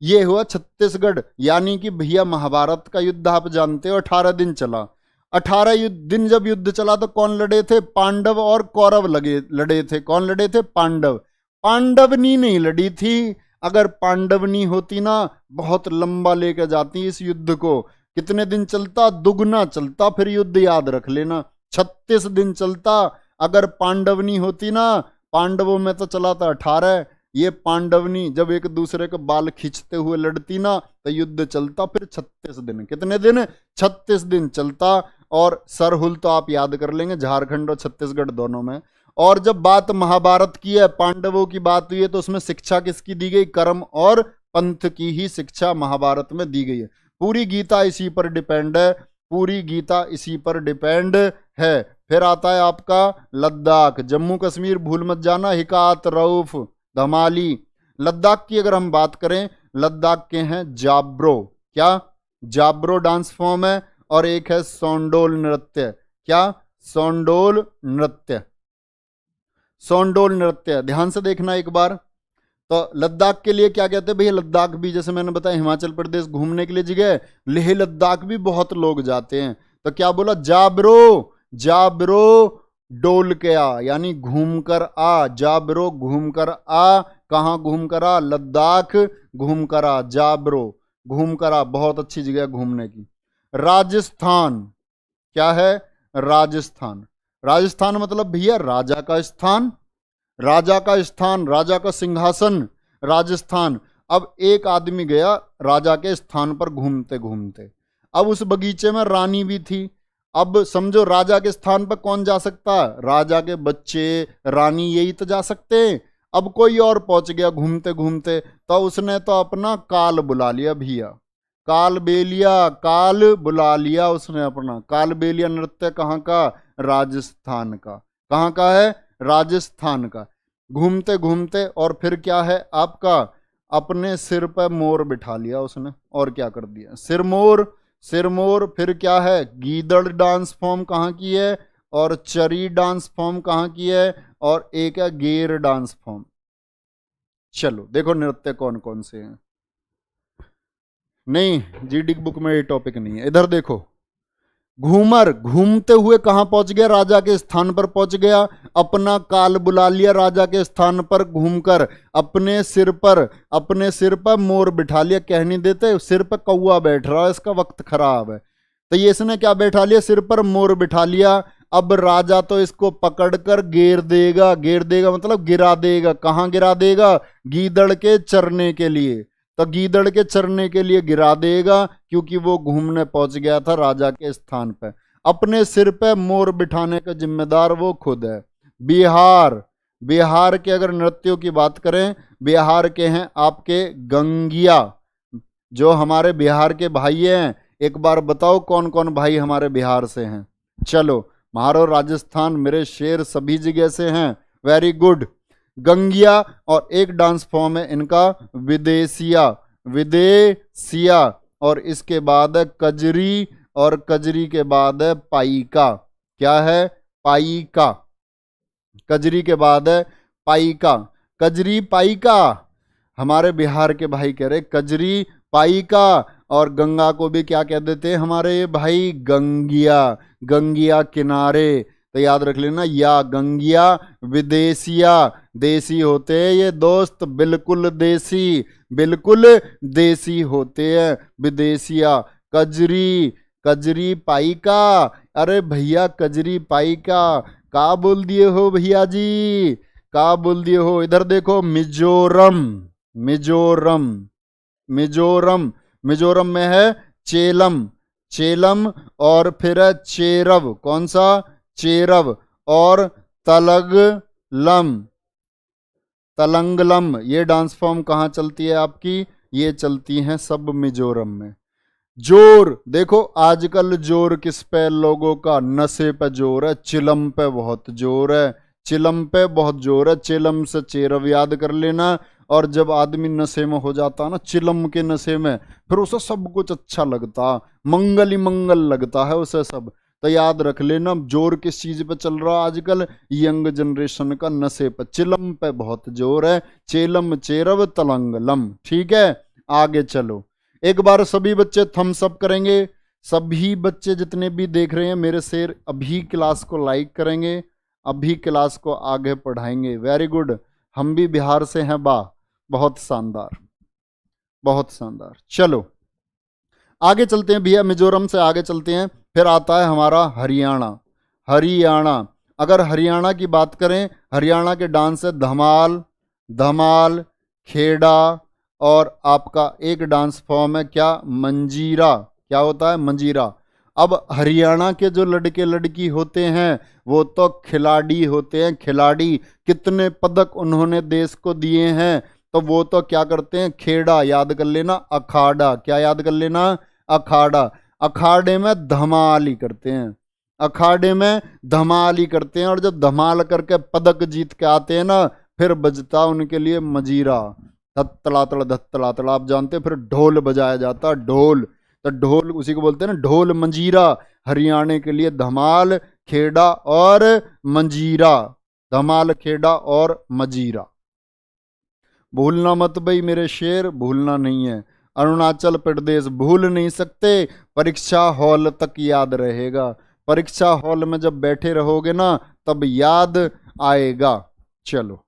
ये हुआ छत्तीसगढ़। यानी कि भैया महाभारत का युद्ध आप जानते हो 18 दिन चला। 18 दिन जब युद्ध चला तो कौन लड़े थे, पांडव और कौरव लड़े थे। कौन लड़े थे, पांडव। पांडवनी नहीं लड़ी थी, अगर पांडवनी होती ना बहुत लंबा लेकर जाती इस युद्ध को। कितने दिन चलता, दुगना चलता, फिर युद्ध याद रख लेना 36 दिन चलता। अगर पांडवनी होती ना, पांडवों में तो चला था 18, ये पांडवनी जब एक दूसरे के बाल खींचते हुए लड़ती ना तो युद्ध चलता फिर 36 दिन। कितने दिन, 36 दिन चलता। और सरहुल तो आप याद कर लेंगे, झारखंड और छत्तीसगढ़ दोनों में। और जब बात महाभारत की है, पांडवों की बात हुई है, तो उसमें शिक्षा किसकी दी गई, कर्म और पंथ की ही शिक्षा महाभारत में दी गई है। पूरी गीता इसी पर डिपेंड है, पूरी गीता इसी पर डिपेंड है। फिर आता है आपका लद्दाख, जम्मू कश्मीर भूल मत जाना, हिकात, रऊफ, धमाली। लद्दाख की अगर हम बात करें, लद्दाख के हैं जाब्रो, क्या जाब्रो डांस फॉर्म है, और एक है सोंडोल नृत्य, क्या सोंडोल नृत्य, सोंडोल नृत्य। ध्यान से देखना एक बार। तो लद्दाख के लिए क्या कहते हैं भैया, लद्दाख भी जैसे मैंने बताया हिमाचल प्रदेश घूमने के लिए जगह है, लेह लद्दाख भी बहुत लोग जाते हैं। तो क्या बोला, जाब्रो, जाब्रो डोल के आ, यानी घूम कर आ, जाब्रो घूम कर आ, कहाँ घूम कर आ, लद्दाख घूम कर आ, जाब्रो घूम कर आ, बहुत अच्छी जगह घूमने की। राजस्थान, क्या है, राजस्थान, राजस्थान मतलब भैया राजा का स्थान, राजा का स्थान, राजा का सिंहासन, राजस्थान। अब एक आदमी गया राजा के स्थान पर घूमते घूमते, अब उस बगीचे में रानी भी थी। अब समझो राजा के स्थान पर कौन जा सकता है, राजा के बच्चे, रानी, यही तो जा सकते हैं। अब कोई और पहुंच गया घूमते घूमते, तो उसने तो अपना काल बुला लिया भैया, काल बेलिया, काल बुला लिया उसने अपना। काल बेलिया नृत्य कहाँ का, राजस्थान का। कहाँ का है, राजस्थान का। घूमते घूमते और फिर क्या है आपका, अपने सिर पर मोर बिठा लिया उसने, और क्या कर दिया, सिरमोर, सिरमोर। फिर क्या है, गीदड़ डांस फॉर्म कहाँ की है, और चरी डांस फॉर्म कहाँ की है, और एक है गेर डांस फॉर्म। चलो देखो नृत्य कौन कौन से हैं। नहीं, जीडी बुक में ये टॉपिक नहीं है। इधर देखो, घूमर, घूमते हुए कहां पहुंच गया, राजा के स्थान पर पहुंच गया, अपना काल बुला लिया, राजा के स्थान पर घूमकर अपने सिर पर, अपने सिर पर मोर बिठा लिया। कह नहीं देते सिर पर कौवा बैठ रहा है, इसका वक्त खराब है, तो ये इसने क्या बैठा लिया, सिर पर मोर बिठा लिया। अब राजा तो इसको पकड़कर घेर देगा, घेर देगा मतलब गिरा देगा। कहां गिरा देगा, गीदड़ के चरने के लिए, तो गीदड़ के चरने के लिए गिरा देगा, क्योंकि वो घूमने पहुंच गया था राजा के स्थान पर। अपने सिर पे मोर बिठाने का जिम्मेदार वो खुद है। बिहार, बिहार के अगर नृत्यों की बात करें, बिहार के हैं आपके गंगिया। जो हमारे बिहार के भाई हैं, एक बार बताओ कौन कौन भाई हमारे बिहार से हैं। चलो, मारो राजस्थान, मेरे शेर सभी जगह से हैं, वेरी गुड। गंगिया, और एक डांस फॉर्म है इनका विदेशिया, विदेशिया। और इसके बाद है कजरी, और कजरी के बाद है पाइका। क्या है, पाइका। कजरी के बाद है पाइका, कजरी पाइका। हमारे बिहार के भाई कह रहे कजरी पाइका। और गंगा को भी क्या कह देते हैं हमारे भाई, गंगिया, गंगिया किनारे। तो याद रख लेना, या गंगिया, विदेशिया, देसी होते हैं ये दोस्त, बिल्कुल देसी, बिल्कुल देसी होते हैं विदेशिया। कजरी, कजरी पाइका। अरे भैया कजरी पाइका का बोल दिए हो भैया जी, का बोल दिए हो। इधर देखो, मिजोरम, मिजोरम, मिजोरम, मिजोरम में है चेलम, चेलम। और फिर है चेरव, कौन सा, चेरव। और तलगलम, तलंगलम। ये डांस फॉर्म कहाँ चलती है आपकी, ये चलती हैं सब मिजोरम में। जोर देखो, आजकल जोर किस पे, लोगों का नशे पे जोर है, चिलम पे बहुत जोर है, चिलम पे बहुत जोर है। चिलम से चेरव याद कर लेना। और जब आदमी नशे में हो जाता ना, चिलम के नशे में, फिर उसे सब कुछ अच्छा लगता, मंगल ही मंगल लगता है उसे सब। तो याद रख लेना, जोर किस चीज पे चल रहा आजकल, यंग जनरेशन का नशे पे, चिलम पे बहुत जोर है। चेलम, चेरव, तलंगलम। ठीक है, आगे चलो। एक बार सभी बच्चे थम्स अप करेंगे, सभी बच्चे जितने भी देख रहे हैं मेरे शेर, अभी क्लास को लाइक करेंगे, अभी क्लास को आगे पढ़ाएंगे। वेरी गुड, हम भी बिहार से हैं बा, बहुत शानदार, बहुत शानदार। चलो आगे चलते हैं भैया, मिजोरम से आगे चलते हैं। फिर आता है हमारा हरियाणा, हरियाणा। अगर हरियाणा की बात करें, हरियाणा के डांस है धमाल, धमाल, खेड़ा। और आपका एक डांस फॉर्म है क्या, मंजीरा। क्या होता है, मंजीरा। अब हरियाणा के जो लड़के लड़की होते हैं वो तो खिलाड़ी होते हैं, खिलाड़ी। कितने पदक उन्होंने देश को दिए हैं, तो वो तो क्या करते हैं, खेड़ा याद कर लेना, अखाड़ा। क्या याद कर लेना, अखाड़ा। अखाड़े में धमाल ही करते हैं, अखाड़े में धमाल ही करते हैं, और जब धमाल करके पदक जीत के आते हैं ना, फिर बजता उनके लिए मजीरा, धत्तलातड़ धत्तलातड़, आप जानते हैं। फिर ढोल बजाया जाता, ढोल, तो ढोल उसी को बोलते हैं ना, ढोल मंजीरा। हरियाणा के लिए धमाल, खेड़ा और मंजीरा, धमाल, खेड़ा और मजीरा। भूलना मत भाई मेरे शेर, भूलना नहीं है। अरुणाचल प्रदेश भूल नहीं सकते, परीक्षा हॉल तक याद रहेगा। परीक्षा हॉल में जब बैठे रहोगे ना, तब याद आएगा। चलो,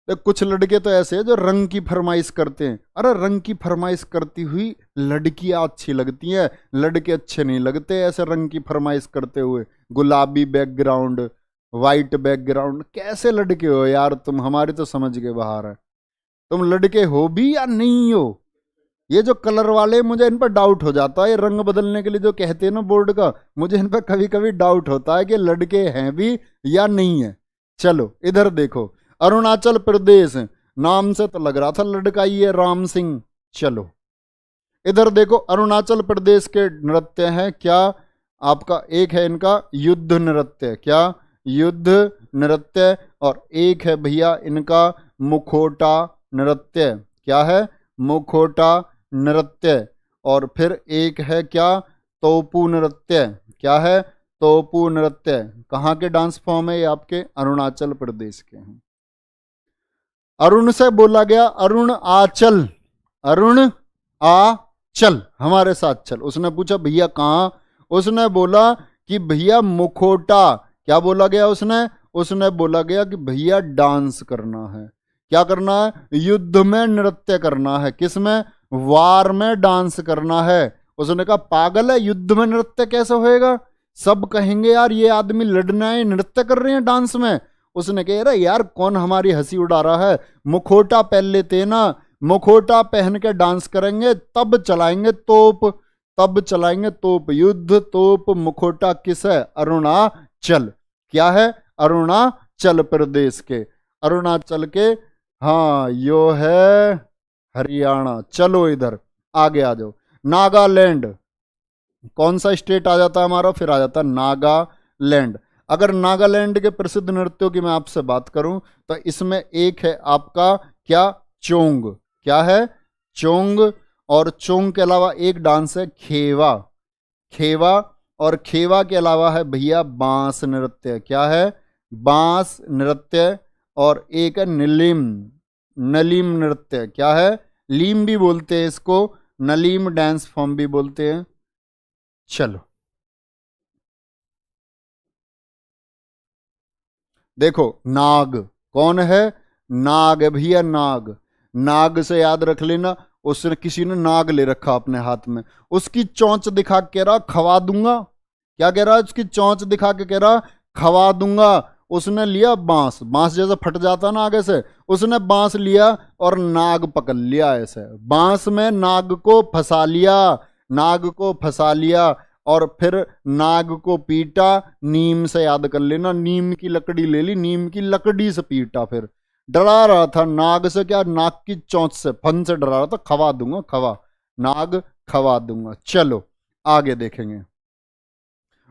तो कुछ लड़के तो ऐसे हैं जो रंग की फरमाइश करते हैं। अरे रंग की फरमाइश करती हुई लड़कियां अच्छी लगती हैं, लड़के अच्छे नहीं लगते ऐसे रंग की फरमाइश करते हुए। गुलाबी बैकग्राउंड, वाइट बैकग्राउंड, कैसे लड़के हो यार तुम, हमारी तो समझ के बाहर है। तुम लड़के हो भी या नहीं हो? ये जो कलर वाले, मुझे इन पर डाउट हो जाता है। ये रंग बदलने के लिए जो कहते हैं ना बोर्ड का, मुझे इन पर कभी कभी डाउट होता है कि लड़के हैं भी या नहीं है। चलो इधर देखो, अरुणाचल प्रदेश, नाम से तो लग रहा था लड़का ही है, राम सिंह। चलो इधर देखो, अरुणाचल प्रदेश के नृत्य हैं क्या आपका? एक है इनका युद्ध नृत्य, क्या? युद्ध नृत्य। और एक है भैया इनका मुखोटा नृत्य, क्या है? मुखोटा नृत्य। और फिर एक है क्या? तोपू नृत्य, क्या है? तोपू नृत्य। कहाँ के डांस फॉर्म है ये? आपके अरुणाचल प्रदेश के हैं। अरुण से बोला गया अरुण आचल, अरुण आचल, हमारे साथ चल। उसने पूछा भैया कहाँ? उसने बोला कि भैया मुखोटा। क्या बोला गया उसने? उसने बोला गया कि भैया डांस करना है। क्या करना है? युद्ध में नृत्य करना है। किस में? वार में डांस करना है। उसने कहा पागल है, युद्ध में नृत्य कैसे होएगा? सब कहेंगे यार ये आदमी लड़ना है, नृत्य कर रहे हैं डांस में। उसने कहा अरे यार कौन हमारी हंसी उड़ा रहा है, मुखोटा पहन लेते ना, मुखोटा पहन के डांस करेंगे, तब चलाएंगे तोप, तब चलाएंगे तोप। युद्ध तोप मुखोटा किस है? अरुणाचल। क्या है? अरुणाचल प्रदेश के, अरुणाचल के। हाँ यो है हरियाणा। चलो इधर आगे आ जाओ, नागालैंड। कौन सा स्टेट आ जाता है हमारा? फिर आ जाता है नागालैंड। अगर नागालैंड के प्रसिद्ध नृत्यों की मैं आपसे बात करूं, तो इसमें एक है आपका क्या? चोंग। क्या है? चोंग। और चोंग के अलावा एक डांस है खेवा, खेवा। और खेवा के अलावा है भैया बांस नृत्य। क्या है? बांस नृत्य। और एक है नलीम, नलीम नृत्य। क्या है? लीम भी बोलते हैं इसको, नलीम डांस फॉर्म भी बोलते हैं। चलो देखो, नाग कौन है? नाग है भैया, नाग। नाग से याद रख लेना, उसने किसी ने नाग ले रखा अपने हाथ में, उसकी चोंच दिखा के कह रहा खवा दूंगा। क्या कह रहा है? उसकी चोंच दिखा के कह रहा खवा दूंगा। उसने लिया बांस, बांस जैसे फट जाता ना आगे से, उसने बांस लिया और नाग पकड़ लिया ऐसे, बांस में नाग को फंसा लिया, नाग को फंसा लिया। और फिर नाग को पीटा, नीम से याद कर लेना, नीम की लकड़ी ले ली, नीम की लकड़ी से पीटा। फिर डरा रहा था नाग से, क्या? नाग की चोंच से, फन से डरा रहा था, खवा दूंगा, खवा, नाग खवा दूंगा। चलो आगे देखेंगे।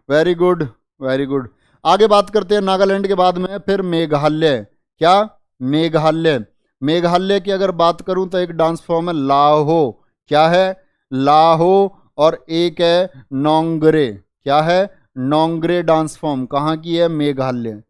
Very good, very good. आगे बात करते हैं नागालैंड के बाद में फिर मेघालय। क्या? मेघालय। मेघालय की अगर बात करूं तो एक डांस फॉर्म है लाहो। क्या है? लाहो। और एक है नोंगरे। क्या है? नोंगरे डांस फॉर्म कहाँ की है? मेघालय।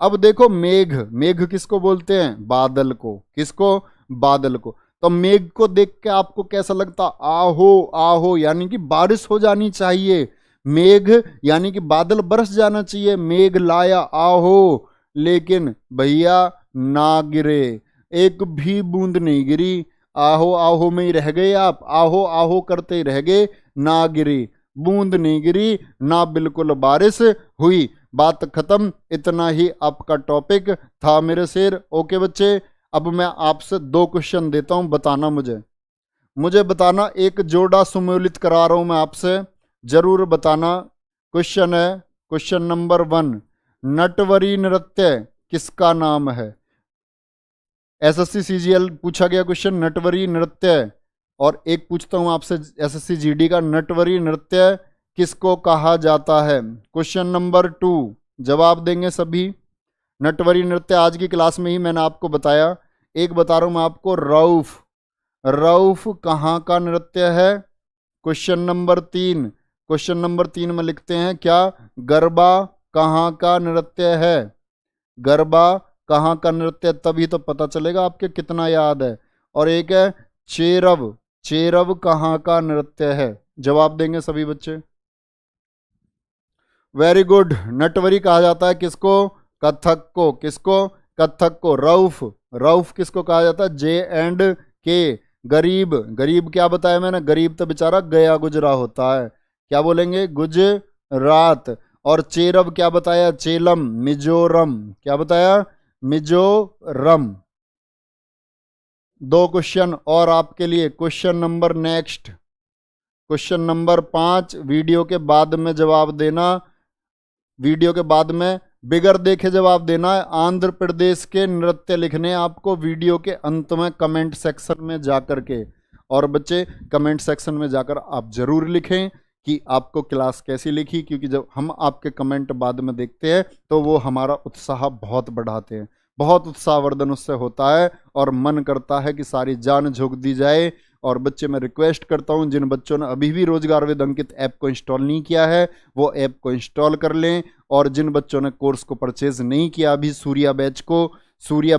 अब देखो मेघ, मेघ किसको बोलते हैं? बादल को। किसको? बादल को। तो मेघ को देख के आपको कैसा लगता? आहो आहो यानी कि बारिश हो जानी चाहिए, मेघ यानी कि बादल बरस जाना चाहिए, मेघ लाया आहो। लेकिन भैया ना गिरे, एक भी बूंद नहीं गिरी, आहो आहो में ही रह गए आप, आहो आहो करते ही रह गए, ना गिरी, बूंद नहीं गिरी, ना बिल्कुल बारिश हुई। बात खत्म, इतना ही आपका टॉपिक था मेरे शेर। ओके बच्चे, अब मैं आपसे 2 क्वेश्चन देता हूं, बताना मुझे, मुझे बताना। एक जोड़ा सुमेलित करा रहा हूं मैं आपसे, जरूर बताना। क्वेश्चन है, क्वेश्चन नंबर 1, नटवरी नृत्य किसका नाम है? एसएससी सीजीएल पूछा गया क्वेश्चन, नटवरी नृत्य। और एक पूछता हूं आपसे एसएससी जीडी का, नटवरी नृत्य किसको कहा जाता है? क्वेश्चन नंबर 2 जवाब देंगे सभी। नटवरी नृत्य आज की क्लास में ही मैंने आपको बताया। एक बता रहा हूं मैं आपको, रऊफ। रऊफ कहाँ का नृत्य है? क्वेश्चन नंबर 3, क्वेश्चन नंबर 3 में लिखते हैं क्या? गरबा कहाँ का नृत्य है? गरबा कहाँ का नृत्य? तभी तो पता चलेगा आपके कितना याद है। और एक है चेरव। चेरव कहाँ का नृत्य है? जवाब देंगे सभी बच्चे। Very good. नटवरी कहा जाता है किसको? कथक को। किसको? कथक को। रऊफ, रऊफ किसको कहा जाता है? J&K। गरीब, गरीब क्या बताया मैंने? गरीब तो बेचारा गया गुजरा होता है, क्या बोलेंगे? गुजरात। और चेरव क्या बताया? चेलम, मिजोरम। क्या बताया? मिजोरम। 2 क्वेश्चन और आपके लिए। Question number next, question number 5 video के बाद में जवाब देना। वीडियो के बाद में बिगर देखे जवाब देना है। आंध्र प्रदेश के नृत्य लिखने आपको वीडियो के अंत में कमेंट सेक्शन में जाकर के। और बच्चे कमेंट सेक्शन में जाकर आप जरूर लिखें कि आपको क्लास कैसी लिखी, क्योंकि जब हम आपके कमेंट बाद में देखते हैं तो वो हमारा उत्साह बहुत बढ़ाते हैं। बहुत उत्साहवर्धन उससे होता है और मन करता है कि सारी जान झोंक दी जाए। और बच्चे मैं रिक्वेस्ट करता हूं, जिन बच्चों ने अभी भी रोजगार विद अंकित ऐप को इंस्टॉल नहीं किया है वो ऐप को इंस्टॉल कर लें। और जिन बच्चों ने कोर्स को परचेज नहीं किया अभी, सूर्या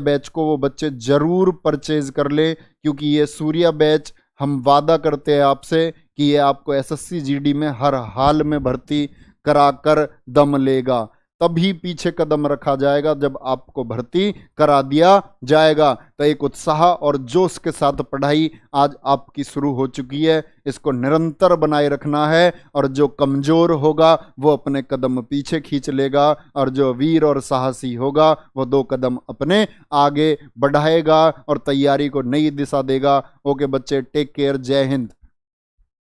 बैच को वो बच्चे जरूर परचेज कर लें, क्योंकि ये सूर्या बैच हम वादा करते हैं आपसे कि ये आपको एसएससी जीडी में हर हाल में भर्ती कराकर दम लेगा। तभी पीछे कदम रखा जाएगा जब आपको भर्ती करा दिया जाएगा। तो एक उत्साह और जोश के साथ पढ़ाई आज आपकी शुरू हो चुकी है, इसको निरंतर बनाए रखना है। और जो कमजोर होगा वो अपने कदम पीछे खींच लेगा, और जो वीर और साहसी होगा वो 2 कदम अपने आगे बढ़ाएगा और तैयारी को नई दिशा देगा। ओके बच्चे, टेक केयर, जय हिंद।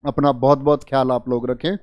अपना बहुत बहुत ख्याल आप लोग रखें।